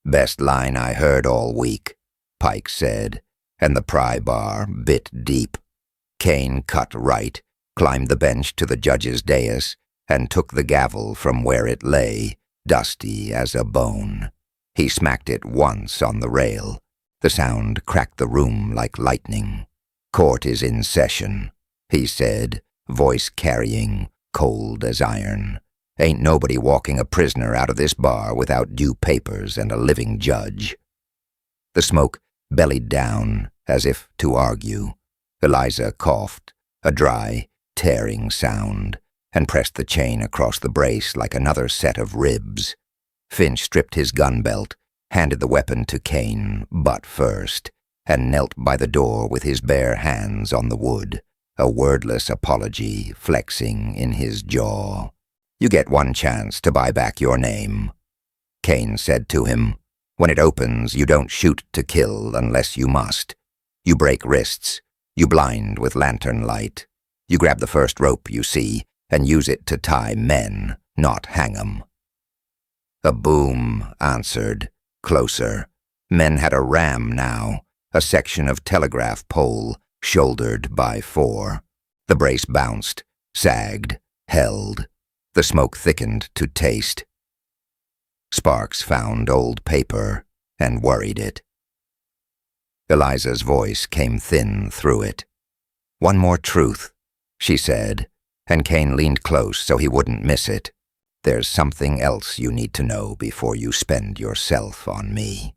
"Best line I heard all week," Pike said, and the pry bar bit deep. Kane cut right, climbed the bench to the judge's dais, and took the gavel from where it lay, dusty as a bone. He smacked it once on the rail. The sound cracked the room like lightning. "Court is in session," he said, voice carrying, cold as iron. "Ain't nobody walking a prisoner out of this bar without due papers and a living judge." The smoke bellied down as if to argue. Eliza coughed, a dry, tearing sound, and pressed the chain across the brace like another set of ribs. Finch stripped his gun belt, handed the weapon to Kane, butt first, and knelt by the door with his bare hands on the wood, a wordless apology flexing in his jaw. "You get one chance to buy back your name," Kane said to him. "When it opens, you don't shoot to kill unless you must. You break wrists. You blind with lantern light. You grab the first rope you see and use it to tie men, not hang 'em." A boom answered, closer. Men had a ram now, a section of telegraph pole shouldered by 4. The brace bounced, sagged, held. The smoke thickened to taste. Sparks found old paper and worried it. Eliza's voice came thin through it. "One more truth," she said, and Kane leaned close so he wouldn't miss it. "There's something else you need to know before you spend yourself on me."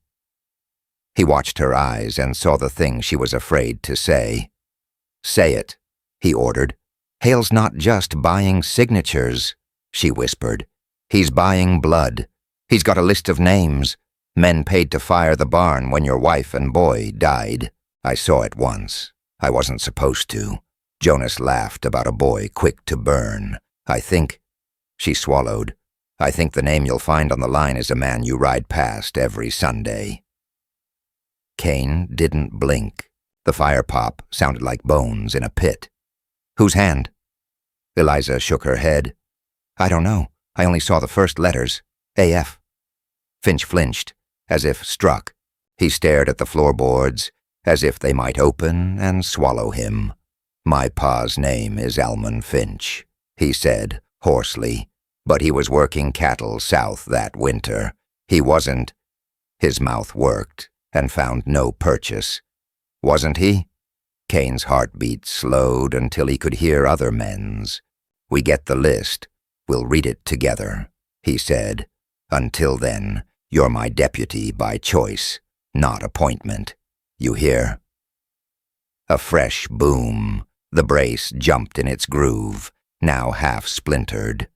He watched her eyes and saw the thing she was afraid to say. "Say it," he ordered. "Hale's not just buying signatures," she whispered. "He's buying blood. He's got a list of names. Men paid to fire the barn when your wife and boy died. I saw it once. I wasn't supposed to. Jonas laughed about a boy quick to burn. I think—" She swallowed. "I think the name you'll find on the line is a man you ride past every Sunday." Kane didn't blink. The fire pop sounded like bones in a pit. "Whose hand?" Eliza shook her head. "I don't know. I only saw the first letters. AF. Finch flinched, as if struck. He stared at the floorboards, as if they might open and swallow him. "My pa's name is Almon Finch," he said, hoarsely, "but he was working cattle south that winter. He wasn't—" His mouth worked and found no purchase. "Wasn't he?" Kane's heartbeat slowed until he could hear other men's. "We get the list. We'll read it together," he said. "Until then, you're my deputy by choice, not appointment. You hear?" A fresh boom. The brace jumped in its groove, now half splintered.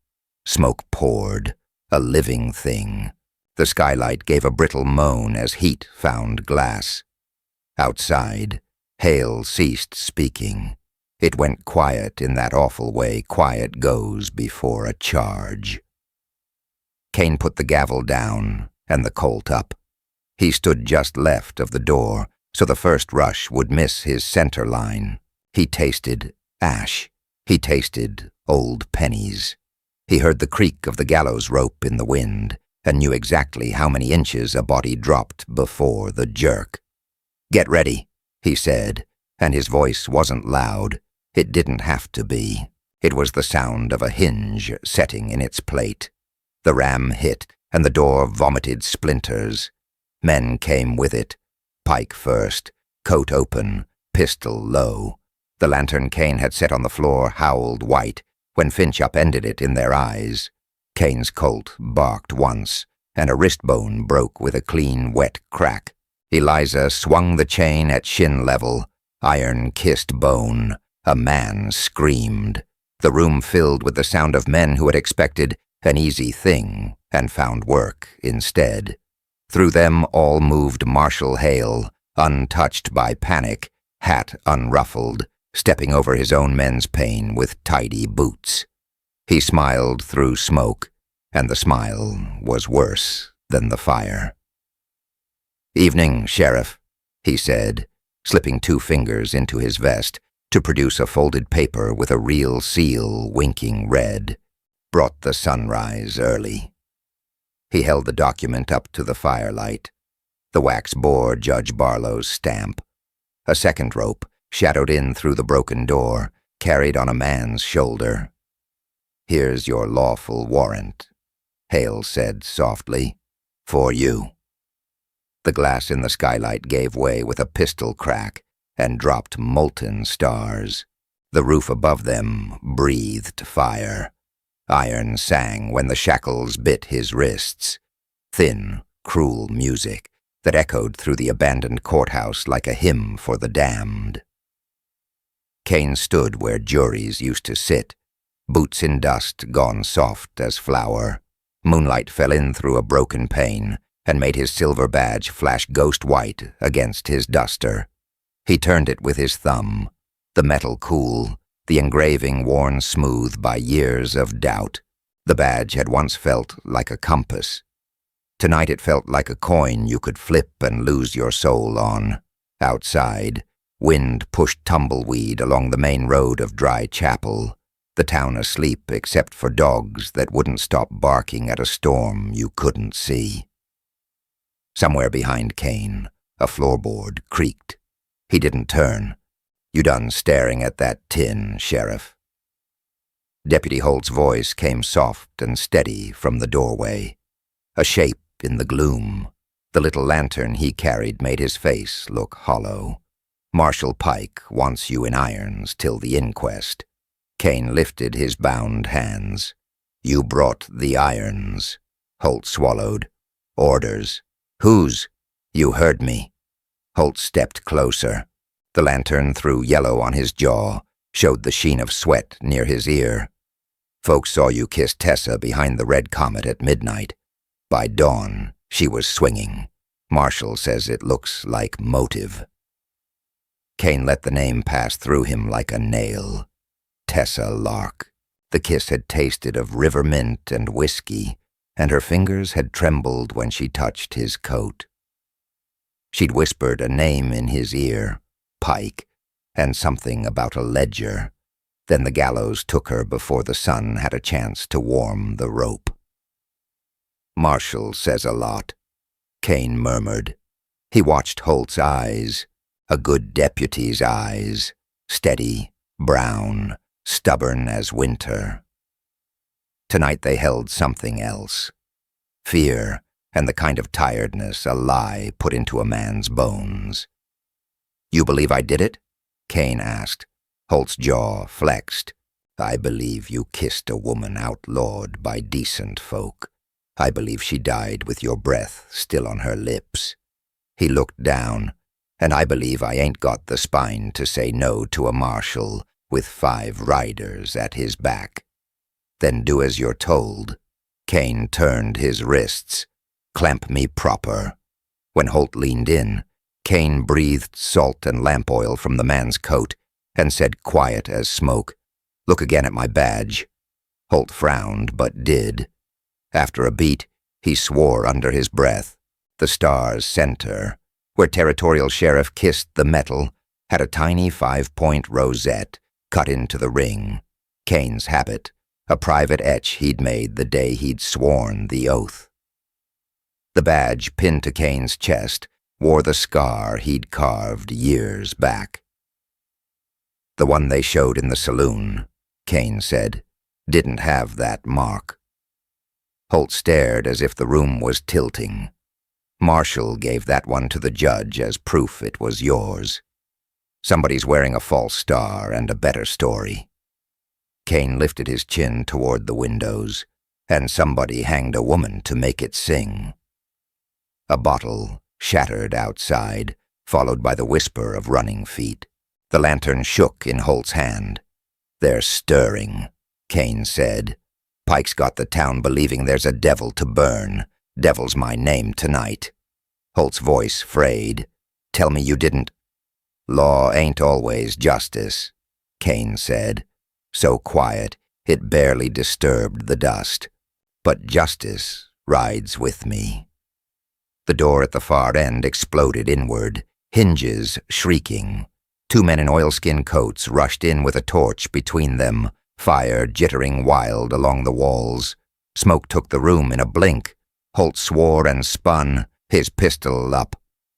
Smoke poured, a living thing. The skylight gave a brittle moan as heat found glass. Outside, Hale ceased speaking. It went quiet in that awful way quiet goes before a charge. Kane put the gavel down and the Colt up. He stood just left of the door, so the first rush would miss his center line. He tasted ash. He tasted old pennies. He heard the creak of the gallows rope in the wind and knew exactly how many inches a body dropped before the jerk. "Get ready," he said, and his voice wasn't loud. It didn't have to be. It was the sound of a hinge setting in its plate. The ram hit, and the door vomited splinters. Men came with it. Pike first, coat open, pistol low. The lantern Kane had set on the floor howled white when Finch upended it in their eyes. Kane's Colt barked once, and a wrist bone broke with a clean, wet crack. Eliza swung the chain at shin level. Iron kissed bone. A man screamed. The room filled with the sound of men who had expected an easy thing and found work instead. Through them all moved Marshal Hale, untouched by panic, hat unruffled, stepping over his own men's pain with tidy boots. He smiled through smoke, and the smile was worse than the fire. "Evening, Sheriff," he said, slipping 2 fingers into his vest to produce a folded paper with a real seal winking red. Brought the sunrise early. He held the document up to the firelight. The wax bore Judge Barlow's stamp. A second rope, shadowed in through the broken door, carried on a man's shoulder. "Here's your lawful warrant," Hale said softly. "For you." The glass in the skylight gave way with a pistol crack and dropped molten stars. The roof above them breathed fire. Iron sang when the shackles bit his wrists. Thin, cruel music, that echoed through the abandoned courthouse like a hymn for the damned. Kane stood where juries used to sit, boots in dust gone soft as flour. Moonlight fell in through a broken pane and made his silver badge flash ghost white against his duster. He turned it with his thumb, the metal cool, the engraving worn smooth by years of doubt. The badge had once felt like a compass. Tonight it felt like a coin you could flip and lose your soul on. Outside, wind pushed tumbleweed along the main road of Dry Chapel, the town asleep except for dogs that wouldn't stop barking at a storm you couldn't see. Somewhere behind Kane, a floorboard creaked. He didn't turn. "You done staring at that tin, Sheriff?" Deputy Holt's voice came soft and steady from the doorway. A shape in the gloom. The little lantern he carried made his face look hollow. "Marshal Pike wants you in irons till the inquest." Kane lifted his bound hands. "You brought the irons." Holt swallowed. "Orders." "Whose?" "You heard me." Holt stepped closer. The lantern threw yellow on his jaw, showed the sheen of sweat near his ear. "Folks saw you kiss Tessa behind the Red Comet at midnight. By dawn, she was swinging. Marshal says it looks like motive." Kane let the name pass through him like a nail. Tessa Lark. The kiss had tasted of river mint and whiskey, and her fingers had trembled when she touched his coat. She'd whispered a name in his ear, Pike, and something about a ledger. Then the gallows took her before the sun had a chance to warm the rope. "Marshal says a lot," Kane murmured. He watched Holt's eyes, a good deputy's eyes, steady, brown, stubborn as winter. Tonight they held something else. Fear and the kind of tiredness a lie put into a man's bones. "You believe I did it?" Kane asked. Holt's jaw flexed. "I believe you kissed a woman outlawed by decent folk. I believe she died with your breath still on her lips." He looked down. "And I believe I ain't got the spine to say no to a marshal with 5 riders at his back." "Then do as you're told." Kane turned his wrists. "Clamp me proper." When Holt leaned in, Kane breathed salt and lamp oil from the man's coat and said quiet as smoke, "Look again at my badge." Holt frowned, but did. After a beat, he swore under his breath. The star's center, where Territorial Sheriff kissed the metal, had a tiny 5-point rosette cut into the ring. Kane's habit, a private etch he'd made the day he'd sworn the oath. The badge pinned to Kane's chest wore the scar he'd carved years back. "The one they showed in the saloon," Kane said, "didn't have that mark." Holt stared as if the room was tilting. "Marshal gave that one to the judge as proof it was yours. Somebody's wearing a false star and a better story." Kane lifted his chin toward the windows, "And somebody hanged a woman to make it sing." A bottle shattered outside, followed by the whisper of running feet. The lantern shook in Holt's hand. "They're stirring," Kane said. "Pike's got the town believing there's a devil to burn. Devil's my name tonight." Holt's voice frayed. "Tell me you didn't—" "Law ain't always justice," Kane said, so quiet it barely disturbed the dust. "But justice rides with me." The door at the far end exploded inward, hinges shrieking. 2 men in oilskin coats rushed in with a torch between them, fire jittering wild along the walls. Smoke took the room in a blink. Holt swore and spun, his pistol up.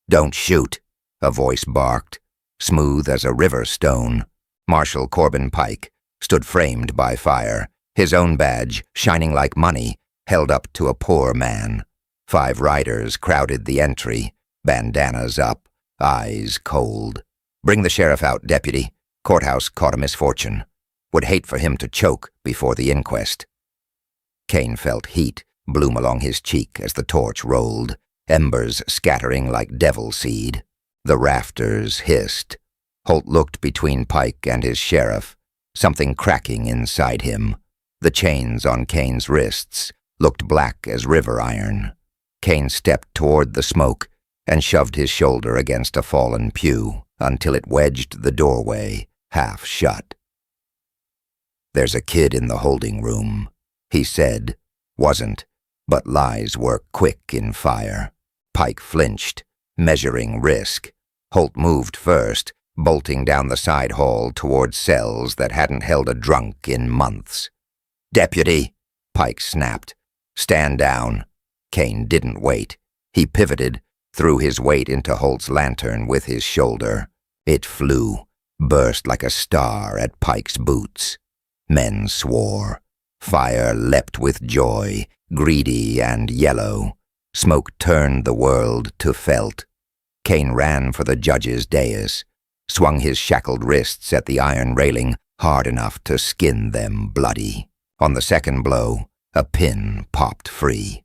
"Don't shoot," a voice barked, smooth as a river stone. Marshal Corbin Pike stood framed by fire, his own badge, shining like money, held up to a poor man. 5 riders crowded the entry, bandanas up, eyes cold. "Bring the sheriff out, deputy. Courthouse caught a misfortune. Would hate for him to choke before the inquest." Kane felt heat bloom along his cheek as the torch rolled. embers scattering like devil seed. The rafters hissed. Holt looked between Pike and his sheriff, something cracking inside him. The chains on Kane's wrists looked black as river iron. Kane stepped toward the smoke and shoved his shoulder against a fallen pew until it wedged the doorway half shut. "There's a kid in the holding room," he said. Wasn't, but lies work quick in fire. Pike flinched, measuring risk. Holt moved first, bolting down the side hall toward cells that hadn't held a drunk in months. "Deputy," Pike snapped. "Stand down." Kane didn't wait. He pivoted, threw his weight into Holt's lantern with his shoulder. It flew, burst like a star at Pike's boots. Men swore. Fire leapt with joy, greedy and yellow. Smoke turned the world to felt. Kane ran for the judge's dais, swung his shackled wrists at the iron railing hard enough to skin them bloody. On the second blow, a pin popped free.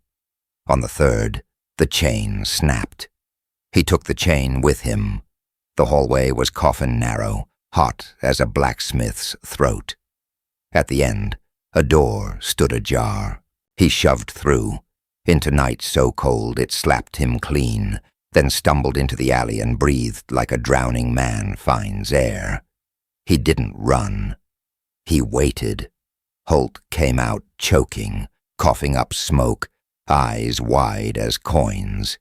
On the third, the chain snapped. He took the chain with him. The hallway was coffin narrow, hot as a blacksmith's throat. At the end, a door stood ajar. He shoved through, into night so cold it slapped him clean, then stumbled into the alley and breathed like a drowning man finds air. He didn't run. He waited. Holt came out choking, coughing up smoke, eyes wide as coins.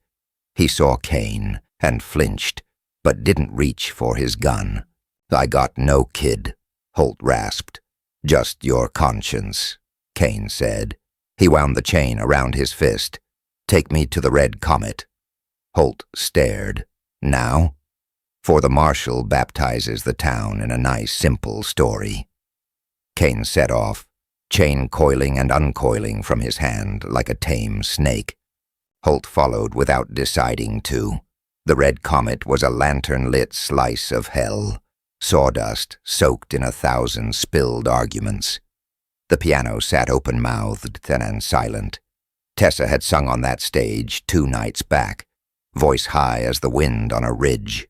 He saw Kane and flinched, but didn't reach for his gun. "I got no kid," Holt rasped. "Just your conscience," Kane said. He wound the chain around his fist. "Take me to the Red Comet." Holt stared. "Now?" "For the marshal baptizes the town in a nice, simple story." Kane set off, chain coiling and uncoiling from his hand like a tame snake. Holt followed without deciding to. The Red Comet was a lantern-lit slice of hell, sawdust soaked in 1,000 spilled arguments. The piano sat open-mouthed and silent. Tessa had sung on that stage 2 nights back, voice high as the wind on a ridge.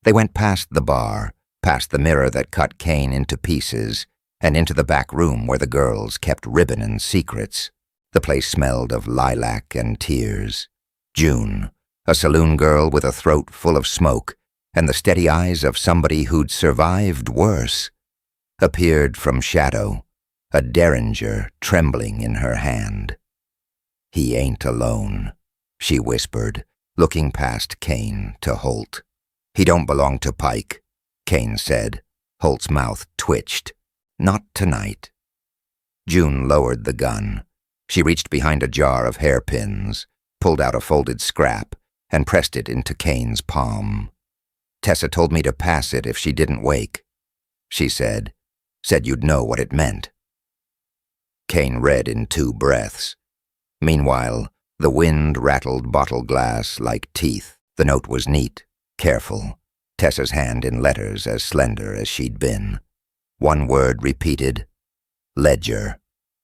They went past the bar, past the mirror that cut Kane into pieces, and into the back room where the girls kept ribbon and secrets. The place smelled of lilac and tears. June, a saloon girl with a throat full of smoke, and the steady eyes of somebody who'd survived worse, appeared from shadow, a derringer trembling in her hand. "He ain't alone," she whispered, looking past Kane to Holt. "He don't belong to Pike," Kane said. Holt's mouth twitched. "Not tonight." June lowered the gun. She reached behind a jar of hairpins, pulled out a folded scrap, and pressed it into Kane's palm. "Tessa told me to pass it if she didn't wake," she said. "Said you'd know what it meant." Kane read in 2 breaths. Meanwhile, the wind rattled bottle glass like teeth. The note was neat, careful, Tessa's hand in letters as slender as she'd been. 1 word repeated. Ledger.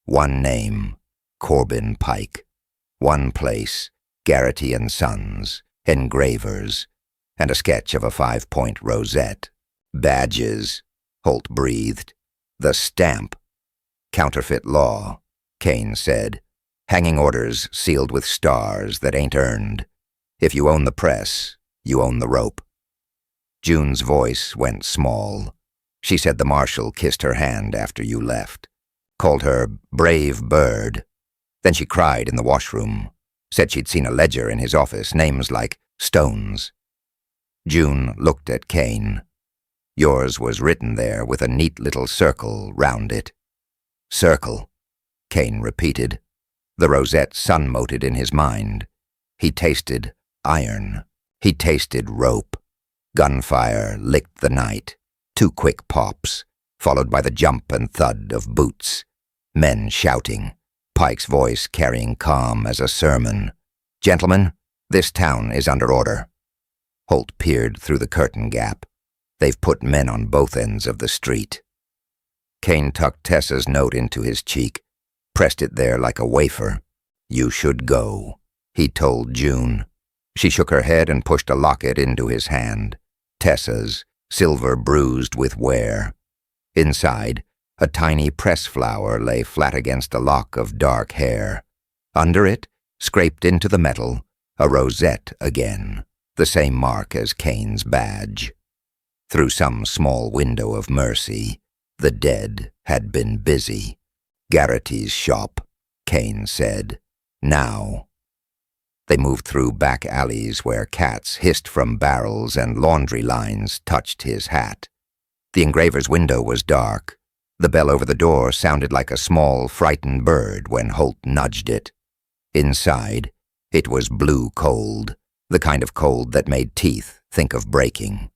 1 name. Corbin Pike. 1 place. Garrity and Sons. Engravers. And a sketch of a 5-point rosette. "Badges," Holt breathed. "The stamp." "Counterfeit law," Kane said. "Hanging orders sealed with stars that ain't earned. If you own the press, you own the rope." June's voice went small. She said the marshal kissed her hand after you left. Called her brave bird. Then she cried in the washroom. Said she'd seen a ledger in his office, names like Stones. June looked at Kane. Yours was written there with a neat little circle round it. "Circle," Kane repeated. The rosette sun-moted in his mind. He tasted iron. He tasted rope. Gunfire licked the night. 2 quick pops, followed by the jump and thud of boots. Men shouting, Pike's voice carrying calm as a sermon. "Gentlemen, this town is under order." Holt peered through the curtain gap. "They've put men on both ends of the street." Kane tucked Tessa's note into his cheek, pressed it there like a wafer. "You should go," he told June. She shook her head and pushed a locket into his hand. Tessa's, silver bruised with wear. Inside, a tiny press flower lay flat against a lock of dark hair. Under it, scraped into the metal, a rosette again, the same mark as Kane's badge. Through some small window of mercy, the dead had been busy. Garrity's shop, Kane said. Now. They moved through back alleys where cats hissed from barrels and laundry lines touched his hat. The engraver's window was dark. The bell over the door sounded like a small, frightened bird when Holt nudged it. Inside, it was blue cold, the kind of cold that made teeth think of breaking.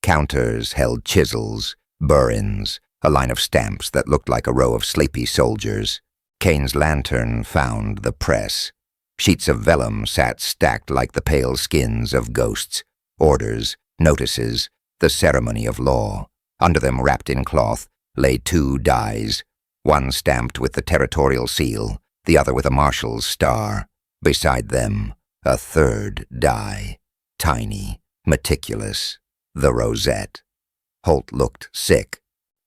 Counters held chisels, burins, a line of stamps that looked like a row of sleepy soldiers. Kane's lantern found the press. Sheets of vellum sat stacked like the pale skins of ghosts. Orders, notices, the ceremony of law. Under them, wrapped in cloth, lay 2 dies, one stamped with the territorial seal, the other with a marshal's star. Beside them, a 3rd die, tiny, meticulous, the rosette. Holt looked sick.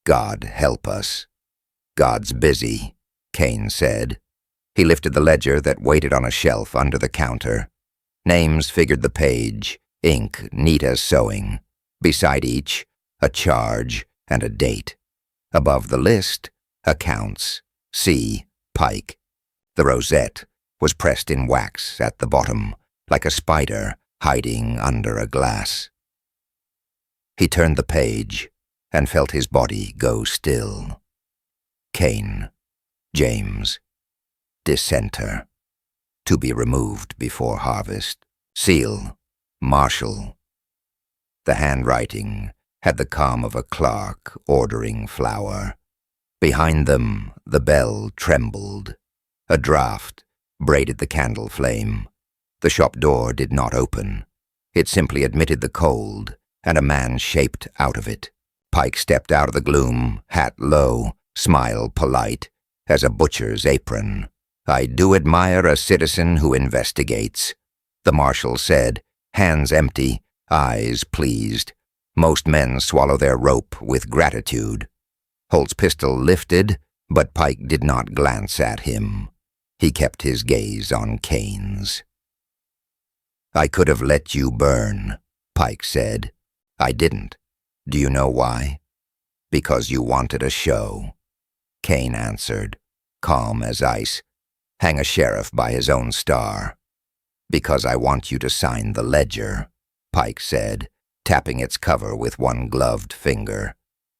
God help us. God's busy, Kane said. He lifted the ledger that waited on a shelf under the counter. Names figured the page, ink neat as sewing. Beside each, a charge and a date. Above the list, accounts. C. Pike. The rosette was pressed in wax at the bottom, like a spider hiding under a glass. He turned the page and felt his body go still. Kane, James, dissenter, to be removed before harvest. Seal, marshal. The handwriting had the calm of a clerk ordering flour. Behind them, the bell trembled. A draught braided the candle flame. The shop door did not open. It simply admitted the cold, and a man shaped out of it. Pike stepped out of the gloom, hat low, smile polite, as a butcher's apron. "I do admire a citizen who investigates," the marshal said, hands empty, eyes pleased. Most men swallow their rope with gratitude. Holt's pistol lifted, but Pike did not glance at him. He kept his gaze on Kane's. "I could have let you burn," Pike said. "I didn't. Do you know why?" "Because you wanted a show," Kane answered, calm as ice. "Hang a sheriff by his own star." "Because I want you to sign the ledger," Pike said, tapping its cover with one gloved finger.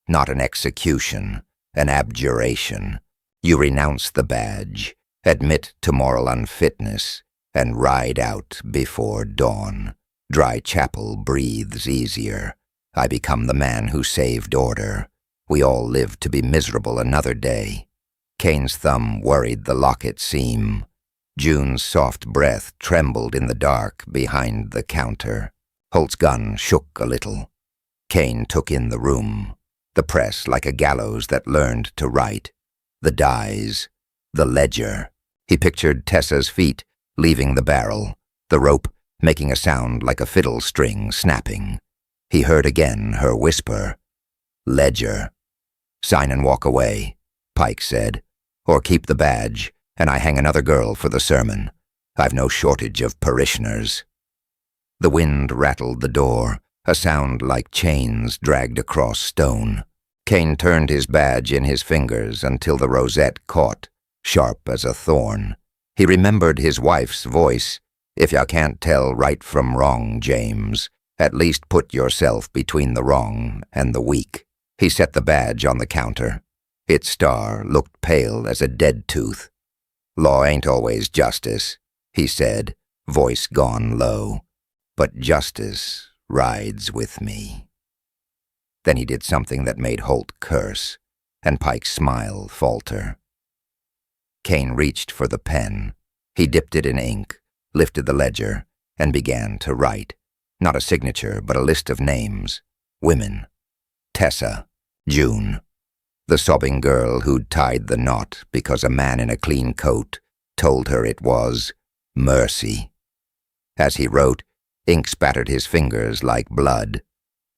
"Not an execution, an abjuration. You renounce the badge, admit to moral unfitness, and ride out before dawn. Dry Chapel breathes easier. I become the man who saved order. We all live to be miserable another day." Kane's thumb worried the locket seam. June's soft breath trembled in the dark behind the counter. Holt's gun shook a little. Kane took in the room. The press like a gallows that learned to write. The dies. The ledger. He pictured Tessa's feet leaving the barrel, the rope making a sound like a fiddle string snapping. He heard again her whisper, "Ledger." "Sign and walk away," Pike said, "or keep the badge, and I hang another girl for the sermon. I've no shortage of parishioners." The wind rattled the door, a sound like chains dragged across stone. Kane turned his badge in his fingers until the rosette caught, sharp as a thorn. He remembered his wife's voice. "If ya can't tell right from wrong, James, at least put yourself between the wrong and the weak." He set the badge on the counter. Its star looked pale as a dead tooth. "Law ain't always justice," he said, voice gone low. "But justice rides with me." Then he did something that made Holt curse, and Pike's smile falter. Kane reached for the pen. He dipped it in ink, lifted the ledger, and began to write. Not a signature, but a list of names. Women. Tessa. June. The sobbing girl who'd tied the knot because a man in a clean coat told her it was Mercy. As he wrote, Ink spattered his fingers like blood.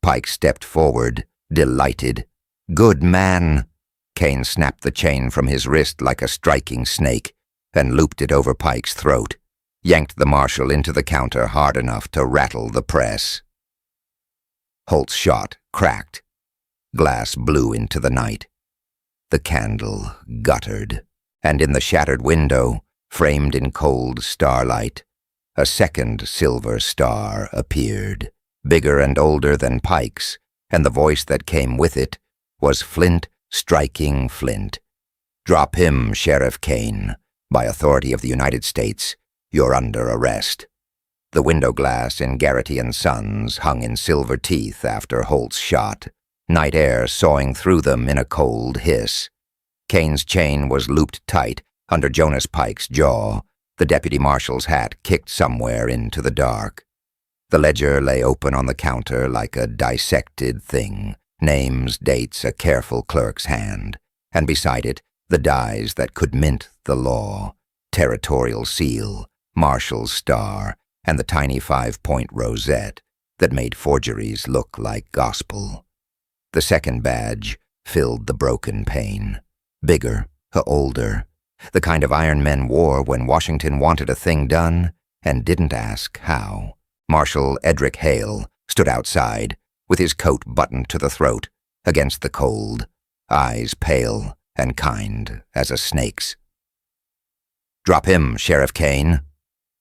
Pike stepped forward, delighted. "Good man!" Kane snapped the chain from his wrist like a striking snake and looped it over Pike's throat, yanked the marshal into the counter hard enough to rattle the press. Holt's shot cracked. Glass blew into the night. The candle guttered, and in the shattered window, framed in cold starlight, a second silver star appeared, bigger and older than Pike's, and the voice that came with it was Flint striking Flint. "Drop him, Sheriff Kane. By authority of the United States, you're under arrest." The window glass in Garrity and Sons hung in silver teeth after Holt's shot, night air sawing through them in a cold hiss. Kane's chain was looped tight under Jonas Pike's jaw, the deputy marshal's hat kicked somewhere into the dark. The ledger lay open on the counter like a dissected thing, names, dates, a careful clerk's hand, and beside it, the dies that could mint the law, territorial seal, marshal's star, and the tiny 5-point rosette that made forgeries look like gospel. The second badge filled the broken pane, bigger, older, the kind of iron men wore when Washington wanted a thing done and didn't ask how. Marshal Edric Hale stood outside, with his coat buttoned to the throat, against the cold, eyes pale and kind as a snake's. "Drop him, Sheriff Kane,"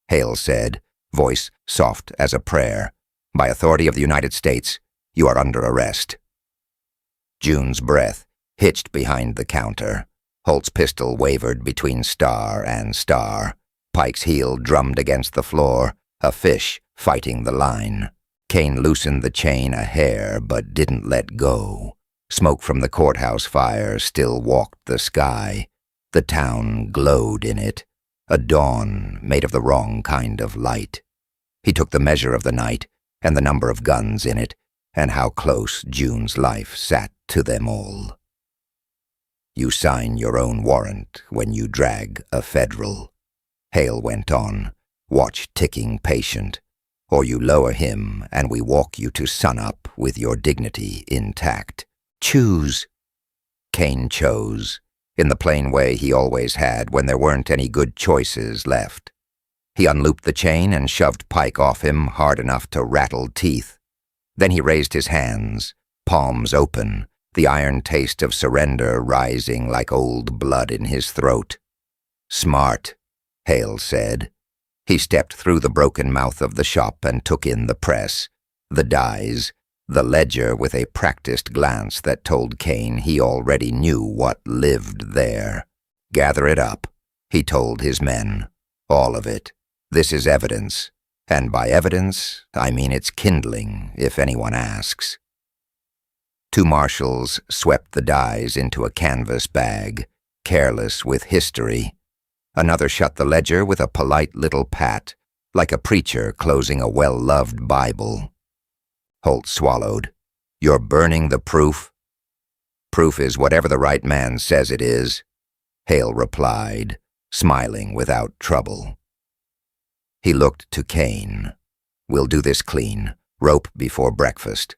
Hale said, voice soft as a prayer. "By authority of the United States, you are under arrest." June's breath hitched behind the counter. Holt's pistol wavered between star and star. Pike's heel drummed against the floor, a fish fighting the line. Kane loosened the chain a hair but didn't let go. Smoke from the courthouse fire still walked the sky. The town glowed in it, a dawn made of the wrong kind of light. He took the measure of the night and the number of guns in it and how close June's life sat to them all. "You sign your own warrant when you drag a federal," Hale went on, watch ticking patient, "or you lower him and we walk you to sunup with your dignity intact. Choose." Kane chose, in the plain way he always had when there weren't any good choices left. He unlooped the chain and shoved Pike off him hard enough to rattle teeth. Then he raised his hands, palms open, the iron taste of surrender rising like old blood in his throat. "Smart," Hale said. He stepped through the broken mouth of the shop and took in the press, the dies, the ledger with a practiced glance that told Kane he already knew what lived there. "Gather it up," he told his men. "All of it. This is evidence. And by evidence, I mean it's kindling, if anyone asks." Two marshals swept the dies into a canvas bag, careless with history. Another shut the ledger with a polite little pat, like a preacher closing a well-loved Bible. Holt swallowed. "You're burning the proof?" "Proof is whatever the right man says it is," Hale replied, smiling without trouble. He looked to Kane. "We'll do this clean. Rope before breakfast."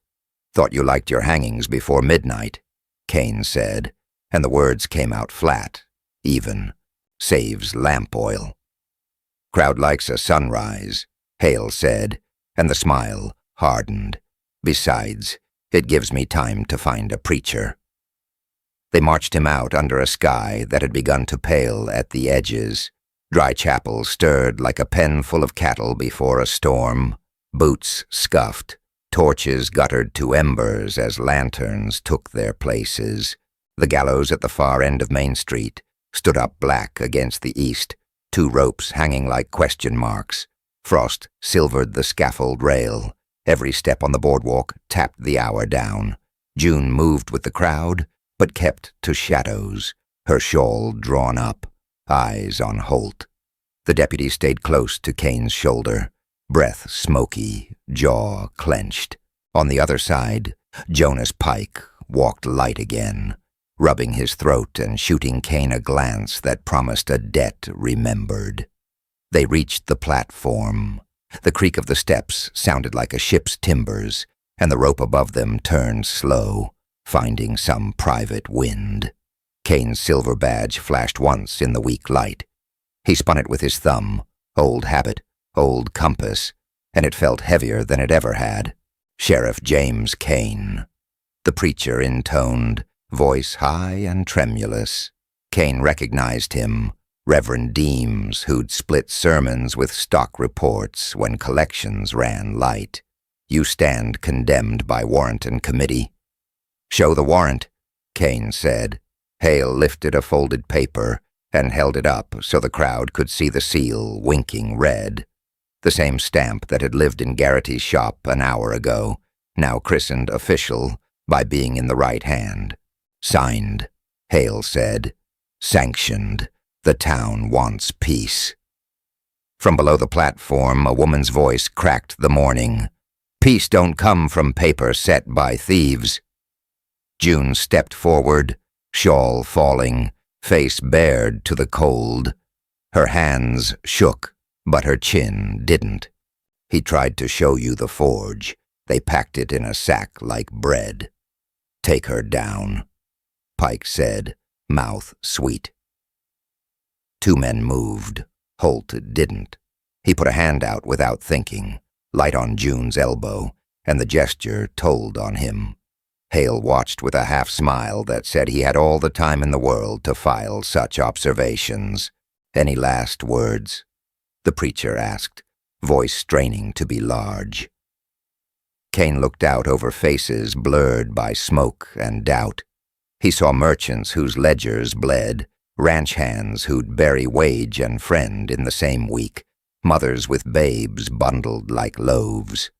"Thought you liked your hangings before midnight," Kane said, and the words came out flat, even. "Saves lamp oil." "Crowd likes a sunrise," Hale said, and the smile hardened. "Besides, it gives me time to find a preacher." They marched him out under a sky that had begun to pale at the edges. Dry chapel stirred like a pen full of cattle before a storm. Boots scuffed. Torches guttered to embers as lanterns took their places. The gallows at the far end of Main Street stood up black against the east, two ropes hanging like question marks. Frost silvered the scaffold rail. Every step on the boardwalk tapped the hour down. June moved with the crowd, but kept to shadows, her shawl drawn up, eyes on Holt. The deputy stayed close to Kane's shoulder, breath smoky, jaw clenched. On the other side, Jonas Pike walked light again, rubbing his throat and shooting Kane a glance that promised a debt remembered. They reached the platform. The creak of the steps sounded like a ship's timbers, and the rope above them turned slow, finding some private wind. Kane's silver badge flashed once in the weak light. He spun it with his thumb, old habit, old compass, and it felt heavier than it ever had. Sheriff James Kane. The preacher intoned, voice high and tremulous. Kane recognized him, Reverend Deems, who'd split sermons with stock reports when collections ran light. You stand condemned by warrant and committee. Show the warrant, Kane said. Hale lifted a folded paper and held it up so the crowd could see the seal winking red. The same stamp that had lived in Garrity's shop an hour ago, now christened official by being in the right hand. Signed, Hale said. Sanctioned. The town wants peace. From below the platform, a woman's voice cracked the morning. Peace don't come from paper set by thieves. June stepped forward, shawl falling, face bared to the cold. Her hands shook, but her chin didn't. He tried to show you the forge. They packed it in a sack like bread. Take her down, Pike said, mouth sweet. Two men moved. Holt didn't. He put a hand out without thinking, light on June's elbow, and the gesture told on him. Hale watched with a half-smile that said he had all the time in the world to file such observations. Any last words? The preacher asked, voice straining to be large. Kane looked out over faces blurred by smoke and doubt. He saw merchants whose ledgers bled, ranch hands who'd bury wage and friend in the same week, mothers with babes bundled like loaves.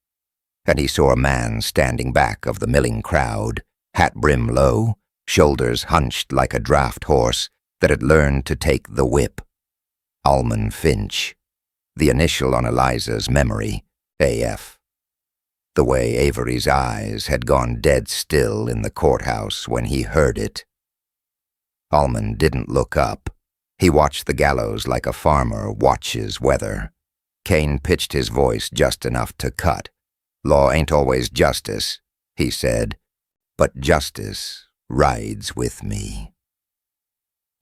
And he saw a man standing back of the milling crowd, hat brim low, shoulders hunched like a draft horse that had learned to take the whip. Almon Finch, the initial on Eliza's memory, AF. The way Avery's eyes had gone dead still in the courthouse when he heard it. Almon didn't look up. He watched the gallows like a farmer watches weather. Kane pitched his voice just enough to cut. Law ain't always justice, he said, but justice rides with me.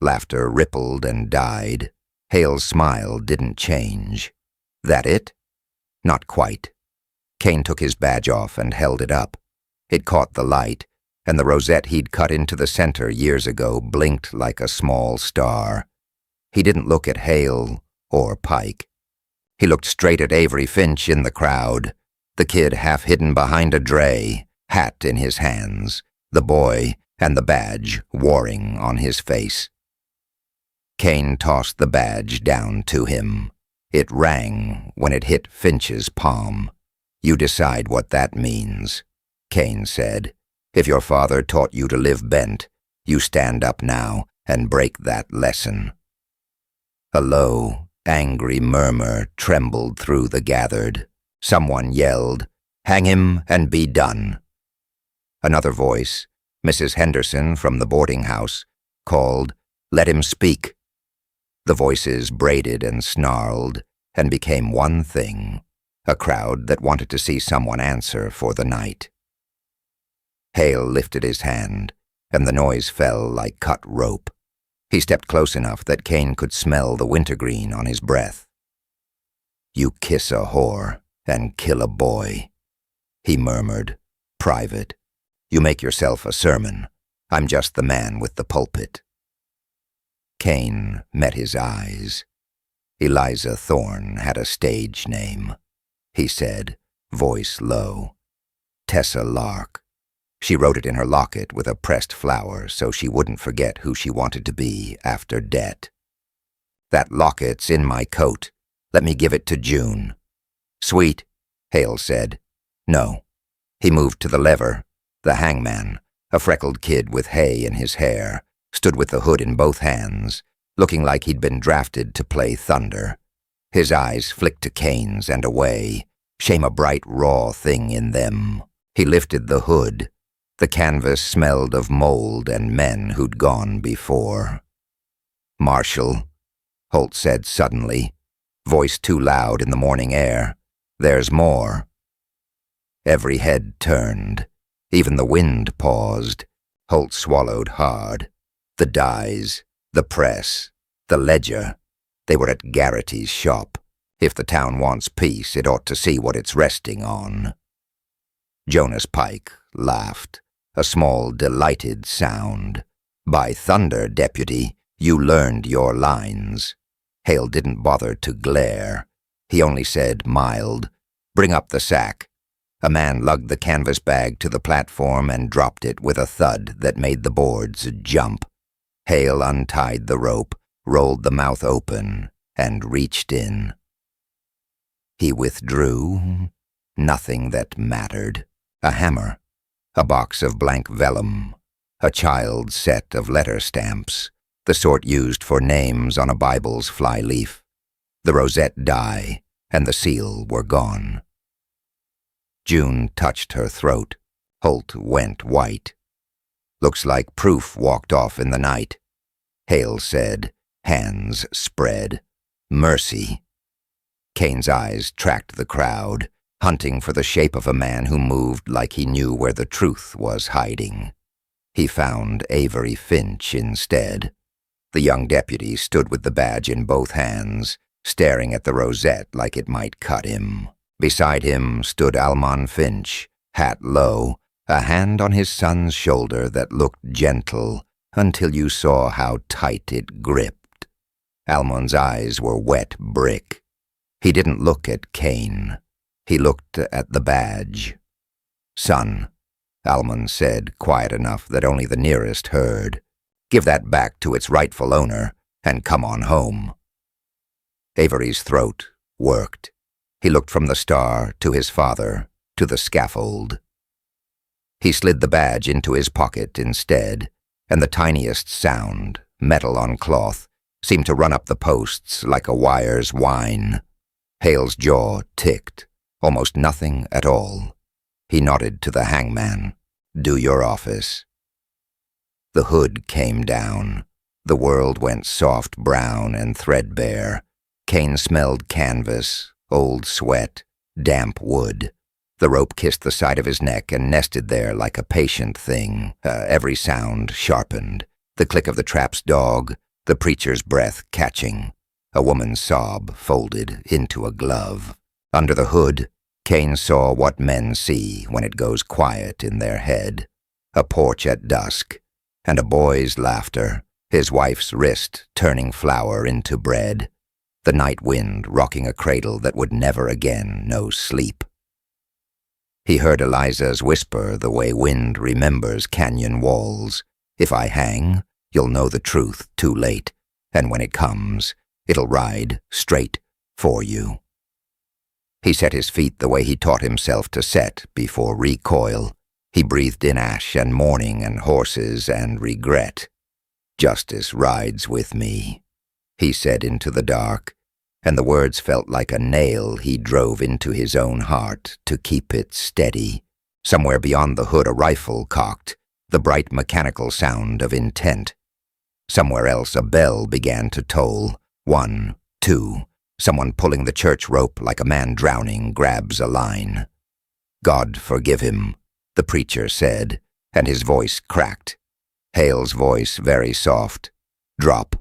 Laughter rippled and died. Hale's smile didn't change. That it? Not quite. Kane took his badge off and held it up. It caught the light, and the rosette he'd cut into the center years ago blinked like a small star. He didn't look at Hale or Pike. He looked straight at Avery Finch in the crowd, the kid half hidden behind a dray, hat in his hands, the boy and the badge warring on his face. Kane tossed the badge down to him. It rang when it hit Finch's palm. You decide what that means, Kane said. If your father taught you to live bent, you stand up now and break that lesson. A low, angry murmur trembled through the gathered. Someone yelled, "Hang him and be done." Another voice, Mrs. Henderson from the boarding house, called, "Let him speak." The voices braided and snarled and became one thing, a crowd that wanted to see someone answer for the night. Hale lifted his hand, and the noise fell like cut rope. He stepped close enough that Kane could smell the wintergreen on his breath. "You kiss a whore and kill a boy," he murmured, private. "You make yourself a sermon. I'm just the man with the pulpit." Kane met his eyes. Eliza Thorne had a stage name, he said, voice low. Tessa Lark. She wrote it in her locket with a pressed flower so she wouldn't forget who she wanted to be after debt. "That locket's in my coat. Let me give it to June." "Sweet," Hale said. "No." He moved to the lever. The hangman, a freckled kid with hay in his hair, stood with the hood in both hands, looking like he'd been drafted to play thunder. His eyes flicked to Kane's and away, shame a bright raw thing in them. He lifted the hood. The canvas smelled of mold and men who'd gone before. "Marshal," Holt said suddenly, voice too loud in the morning air. There's more. Every head turned. Even the wind paused. Holt swallowed hard. The dies, the press, the ledger. They were at Garrity's shop. If the town wants peace, it ought to see what it's resting on. Jonas Pike laughed, a small, delighted sound. By thunder, deputy, you learned your lines. Hale didn't bother to glare. He only said, mild, bring up the sack. A man lugged the canvas bag to the platform and dropped it with a thud that made the boards jump. Hale untied the rope, rolled the mouth open, and reached in. He withdrew. Nothing that mattered. A hammer, a box of blank vellum, a child's set of letter stamps, the sort used for names on a Bible's flyleaf. The rosette die and the seal were gone. June touched her throat. Holt went white. Looks like proof walked off in the night. Hale said, hands spread. Mercy. Kane's eyes tracked the crowd, hunting for the shape of a man who moved like he knew where the truth was hiding. He found Avery Finch instead. The young deputy stood with the badge in both hands, staring at the rosette like it might cut him. Beside him stood Almon Finch, hat low, a hand on his son's shoulder that looked gentle until you saw how tight it gripped. Almon's eyes were wet brick. He didn't look at Kane. He looked at the badge. Son, Almon said, quiet enough that only the nearest heard. Give that back to its rightful owner and come on home. Avery's throat worked. He looked from the star to his father, to the scaffold. He slid the badge into his pocket instead, and the tiniest sound, metal on cloth, seemed to run up the posts like a wire's whine. Hale's jaw ticked. Almost nothing at all. He nodded to the hangman. Do your office. The hood came down. The world went soft brown and threadbare. Kane smelled canvas, old sweat, damp wood. The rope kissed the side of his neck and nested there like a patient thing, every sound sharpened. The click of the trap's dog, the preacher's breath catching. A woman's sob folded into a glove. Under the hood, Kane saw what men see when it goes quiet in their head. A porch at dusk, and a boy's laughter, his wife's wrist turning flour into bread, the night wind rocking a cradle that would never again know sleep. He heard Eliza's whisper the way wind remembers canyon walls. If I hang, you'll know the truth too late, and when it comes, it'll ride straight for you. He set his feet the way he taught himself to set before recoil. He breathed in ash and mourning and horses and regret. Justice rides with me, he said into the dark, and the words felt like a nail he drove into his own heart to keep it steady. Somewhere beyond the hood a rifle cocked, the bright mechanical sound of intent. Somewhere else a bell began to toll. 1, 2. Someone pulling the church rope like a man drowning grabs a line. God forgive him, the preacher said, and his voice cracked. Hale's voice very soft. Drop.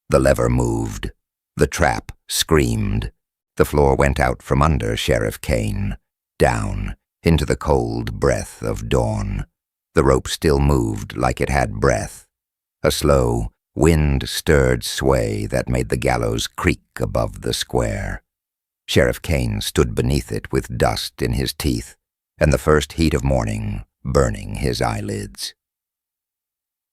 The lever moved. The trap screamed. The floor went out from under Sheriff Kane, down into the cold breath of dawn. The rope still moved like it had breath. A slow, wind-stirred sway that made the gallows creak above the square. Sheriff Kane stood beneath it with dust in his teeth and the first heat of morning burning his eyelids.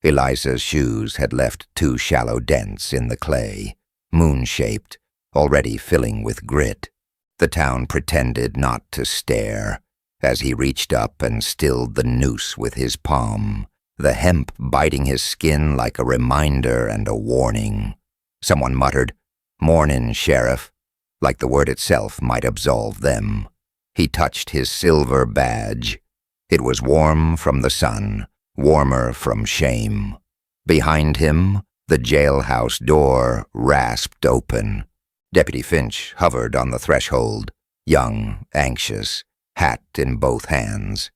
Eliza's shoes had left 2 shallow dents in the clay, moon-shaped, already filling with grit. The town pretended not to stare as he reached up and stilled the noose with his palm, the hemp biting his skin like a reminder and a warning. Someone muttered, "Mornin', Sheriff," like the word itself might absolve them. He touched his silver badge. It was warm from the sun, warmer from shame. Behind him, the jailhouse door rasped open. Deputy Finch hovered on the threshold. young, anxious, hat in both hands.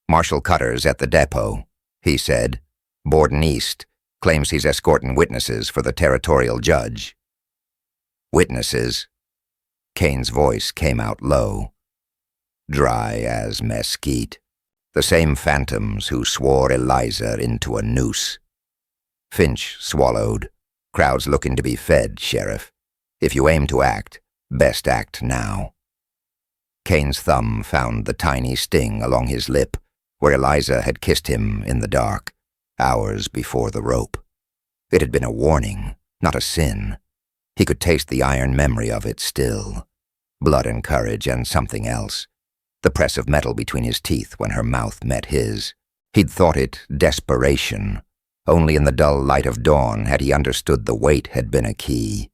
"Marshal Cutter's at the depot," he said. "Borden East. Claims he's escorting witnesses for the territorial judge." "Witnesses?" Kane's voice came out low, dry as mesquite. "The same phantoms who swore Eliza into a noose." Finch swallowed. "Crowd's looking to be fed, Sheriff. If you aim to act, best act now." Kane's thumb found the tiny sting along his lip where Eliza had kissed him in the dark, hours before the rope. It had been a warning, not a sin. He could taste the iron memory of it still. Blood and courage and something else. The press of metal between his teeth when her mouth met his. He'd thought it desperation. Only in the dull light of dawn had he understood the weight had been a key.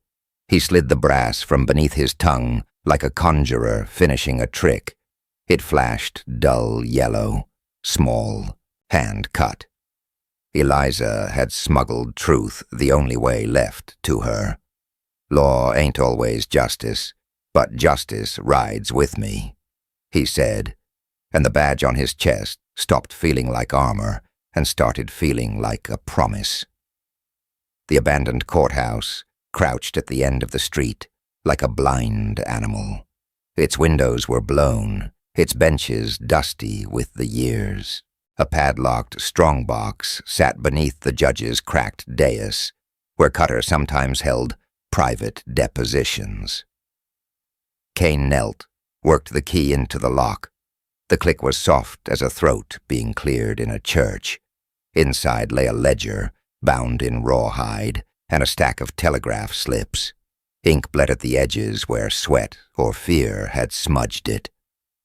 He slid the brass from beneath his tongue like a conjurer finishing a trick. It flashed dull yellow, small, hand-cut. Eliza had smuggled truth the only way left to her. "Law ain't always justice, but justice rides with me," he said, and the badge on his chest stopped feeling like armor and started feeling like a promise. The abandoned courthouse crouched at the end of the street like a blind animal. Its windows were blown, its benches dusty with the years. A padlocked strongbox sat beneath the judge's cracked dais, where Cutter sometimes held private depositions. Kane knelt, worked the key into the lock. The click was soft as a throat being cleared in a church. Inside lay a ledger, bound in rawhide, and a stack of telegraph slips. Ink bled at the edges where sweat or fear had smudged it.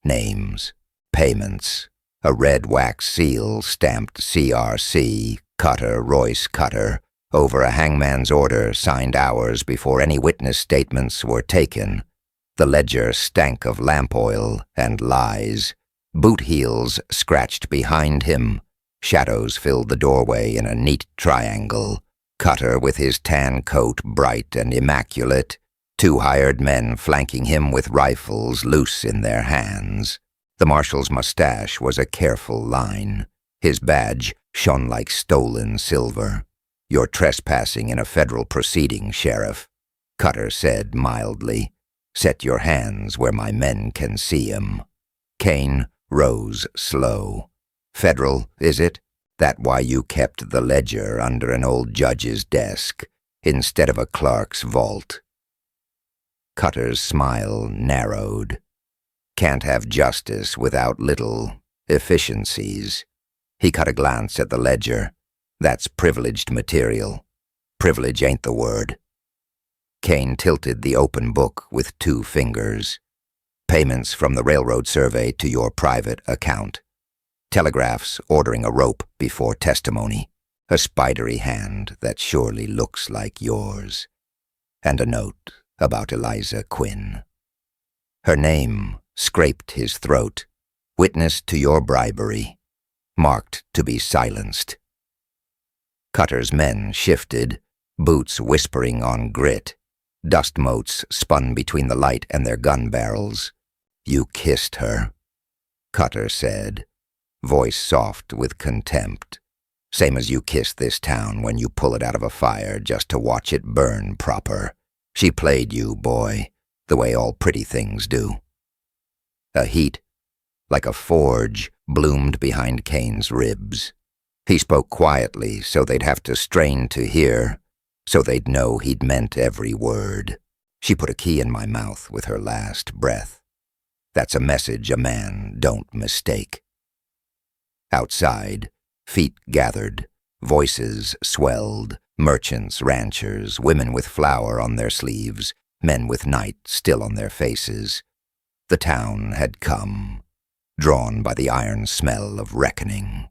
Names, payments, a red wax seal stamped CRC, Cutter Royce Cutter, over a hangman's order signed hours before any witness statements were taken. The ledger stank of lamp oil and lies. Boot heels scratched behind him. Shadows filled the doorway in a neat triangle. Cutter with his tan coat bright and immaculate. Two hired men flanking him with rifles loose in their hands. The marshal's mustache was a careful line. His badge shone like stolen silver. "You're trespassing in a federal proceeding, Sheriff," Cutter said mildly. "Set your hands where my men can see 'em." Kane rose slow. "Federal, is it? That why you kept the ledger under an old judge's desk, instead of a clerk's vault?" Cutter's smile narrowed. "Can't have justice without little efficiencies." He caught a glance at the ledger. "That's privileged material. Privilege ain't the word." Kane tilted the open book with 2 fingers. "Payments from the railroad survey to your private account. Telegraphs ordering a rope before testimony. A spidery hand that surely looks like yours. And a note about Eliza Quinn. Her name scraped his throat. Witness to your bribery. Marked to be silenced." Cutter's men shifted, boots whispering on grit. Dust motes spun between the light and their gun barrels. "You kissed her," Cutter said, voice soft with contempt. "Same as you kiss this town when you pull it out of a fire just to watch it burn proper. She played you, boy, the way all pretty things do." A heat, like a forge, bloomed behind Kane's ribs. He spoke quietly so they'd have to strain to hear, so they'd know he'd meant every word. "She put a key in my mouth with her last breath. That's a message a man don't mistake." Outside, feet gathered, voices swelled, merchants, ranchers, women with flour on their sleeves, men with night still on their faces. The town had come, drawn by the iron smell of reckoning.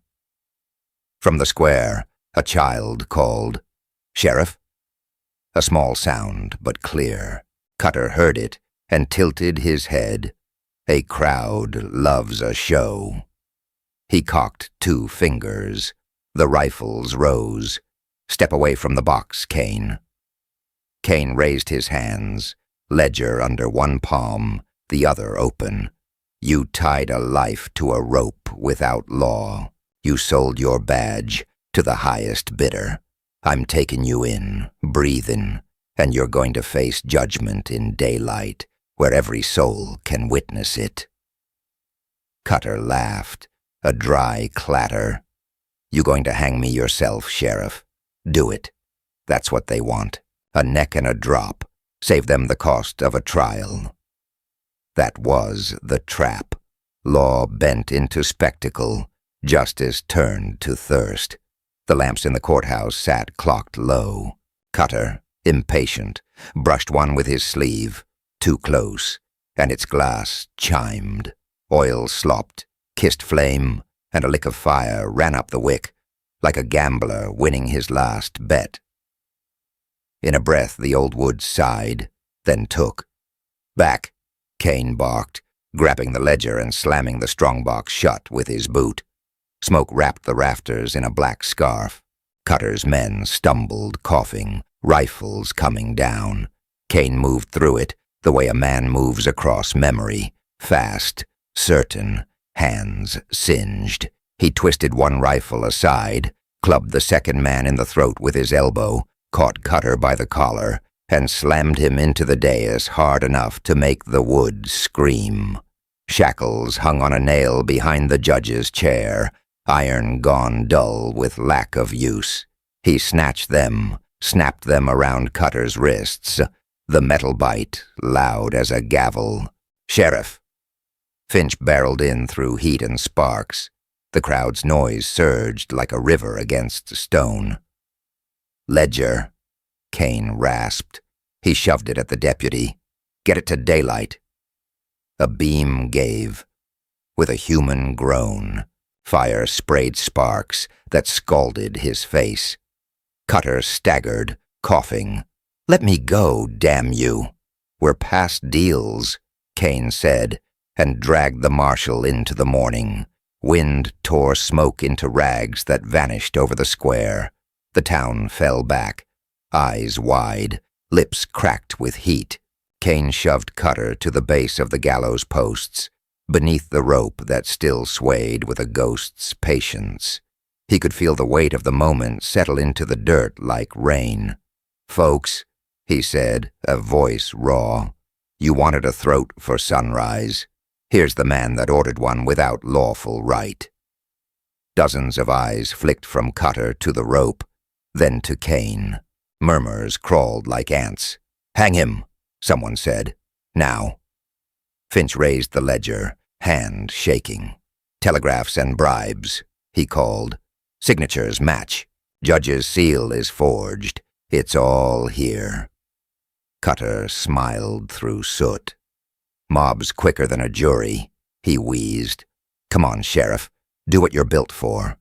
From the square, a child called, "Sheriff?" A small sound, but clear. Cutter heard it and tilted his head. A crowd loves a show. He cocked 2 fingers. The rifles rose. "Step away from the box, Kane." Kane raised his hands, ledger under one palm, the other open. You tied a life to a rope without law. You sold your badge to the highest bidder. I'm taking you in, breathing, and you're going to face judgment in daylight, where every soul can witness it." Cutter laughed, a dry clatter. "You going to hang me yourself, Sheriff? Do it. That's what they want. A neck and a drop. Save them the cost of a trial." That was the trap. Law bent into spectacle. Justice turned to thirst. The lamps in the courthouse sat clocked low. Cutter, impatient, brushed one with his sleeve, too close, and its glass chimed. Oil slopped, kissed flame, and a lick of fire ran up the wick, like a gambler winning his last bet. In a breath, the old wood sighed, then took. "Back," Kane barked, grabbing the ledger and slamming the strongbox shut with his boot. Smoke wrapped the rafters in a black scarf. Cutter's men stumbled, coughing, rifles coming down. Kane moved through it the way a man moves across memory, fast, certain, hands singed. He twisted one rifle aside, clubbed the second man in the throat with his elbow, caught Cutter by the collar, and slammed him into the dais hard enough to make the wood scream. Shackles hung on a nail behind the judge's chair, iron gone dull with lack of use. He snatched them, snapped them around Cutter's wrists, the metal bite loud as a gavel. "Sheriff!" Finch barreled in through heat and sparks. The crowd's noise surged like a river against stone. "Ledger," Kane rasped. He shoved it at the deputy. "Get it to daylight." A beam gave. With a human groan, fire sprayed sparks that scalded his face. Cutter staggered, coughing. "Let me go, damn you." "We're past deals," Kane said, and dragged the marshal into the morning. Wind tore smoke into rags that vanished over the square. The town fell back, eyes wide, lips cracked with heat. Kane shoved Cutter to the base of the gallows posts, beneath the rope that still swayed with a ghost's patience. He could feel the weight of the moment settle into the dirt like rain. "Folks," he said, a voice raw, "you wanted a throat for sunrise. Here's the man that ordered one without lawful right." Dozens of eyes flicked from Cutter to the rope, then to Kane. Murmurs crawled like ants. "Hang him," someone said. "Now." Finch raised the ledger, hand shaking. "Telegraphs and bribes," he called. "Signatures match. Judge's seal is forged. It's all here." Cutter smiled through soot. "Mob's quicker than a jury," he wheezed. "Come on, Sheriff. Do what you're built for."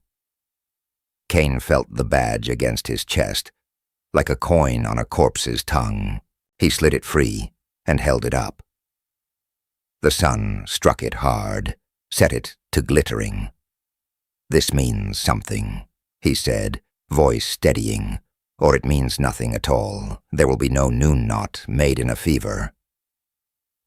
Kane felt the badge against his chest, like a coin on a corpse's tongue. He slid it free and held it up. The sun struck it hard, set it to glittering. "This means something," he said, voice steadying, "or it means nothing at all. There will be no noon knot made in a fever."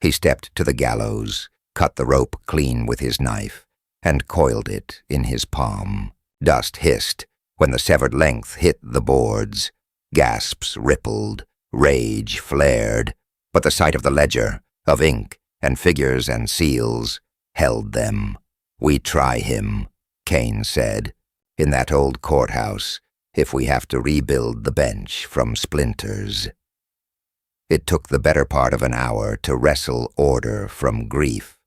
He stepped to the gallows, cut the rope clean with his knife, and coiled it in his palm. Dust hissed when the severed length hit the boards. Gasps rippled, rage flared, but the sight of the ledger, of ink and figures and seals, held them. "We try him," Kane said, "in that old courthouse, if we have to rebuild the bench from splinters." It took the better part of an hour to wrestle order from grief.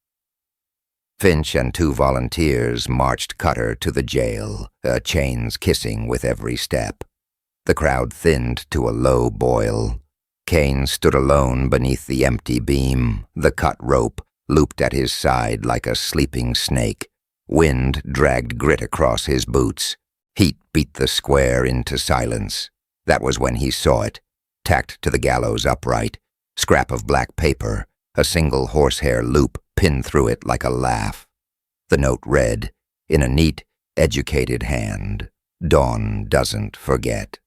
Finch and 2 volunteers marched Cutter to the jail, chains kissing with every step. The crowd thinned to a low boil. Kane stood alone beneath the empty beam, the cut rope looped at his side like a sleeping snake. Wind dragged grit across his boots. Heat beat the square into silence. That was when he saw it, tacked to the gallows upright, scrap of black paper, a single horsehair loop pinned through it like a laugh. The note read, in a neat, educated hand, "Dawn doesn't forget.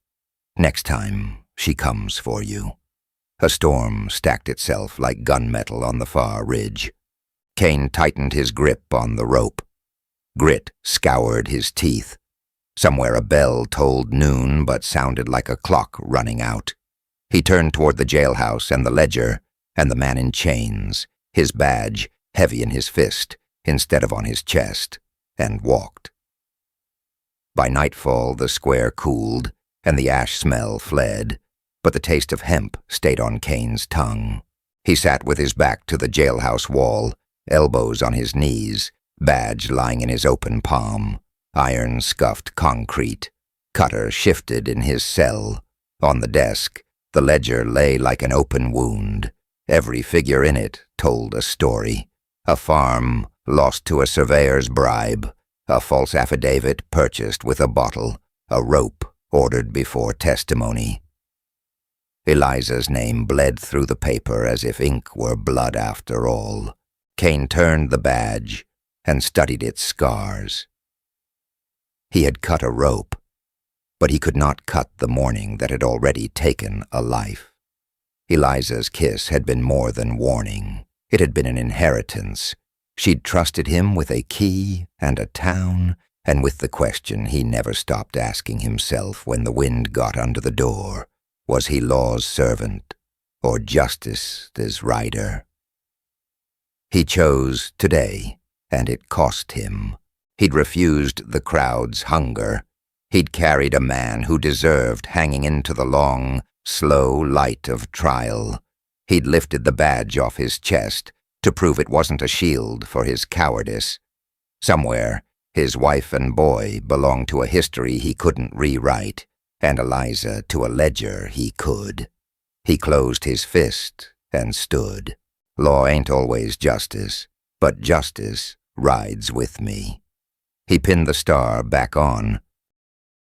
Next time, she comes for you." A storm stacked itself like gunmetal on the far ridge. Kane tightened his grip on the rope. Grit scoured his teeth. Somewhere a bell tolled noon but sounded like a clock running out. He turned toward the jailhouse and the ledger and the man in chains, his badge heavy in his fist instead of on his chest, and walked. By nightfall the square cooled and the ash smell fled, but the taste of hemp stayed on Kane's tongue. He sat with his back to the jailhouse wall, elbows on his knees, badge lying in his open palm, iron scuffed concrete, cutter shifted in his cell. On the desk, the ledger lay like an open wound. Every figure in it told a story. A farm lost to a surveyor's bribe, a false affidavit purchased with a bottle, a rope ordered before testimony. Eliza's name bled through the paper as if ink were blood after all. Kane turned the badge and studied its scars. He had cut a rope, but he could not cut the morning that had already taken a life. Eliza's kiss had been more than warning. It had been an inheritance. She'd trusted him with a key and a town, and with the question he never stopped asking himself when the wind got under the door. Was he law's servant or justice's rider? He chose today, and it cost him. He'd refused the crowd's hunger. He'd carried a man who deserved hanging into the long, slow light of trial. He'd lifted the badge off his chest to prove it wasn't a shield for his cowardice. Somewhere, his wife and boy belonged to a history he couldn't rewrite, and Eliza to a ledger he could. He closed his fist and stood. Law ain't always justice, but justice rides with me. He pinned the star back on,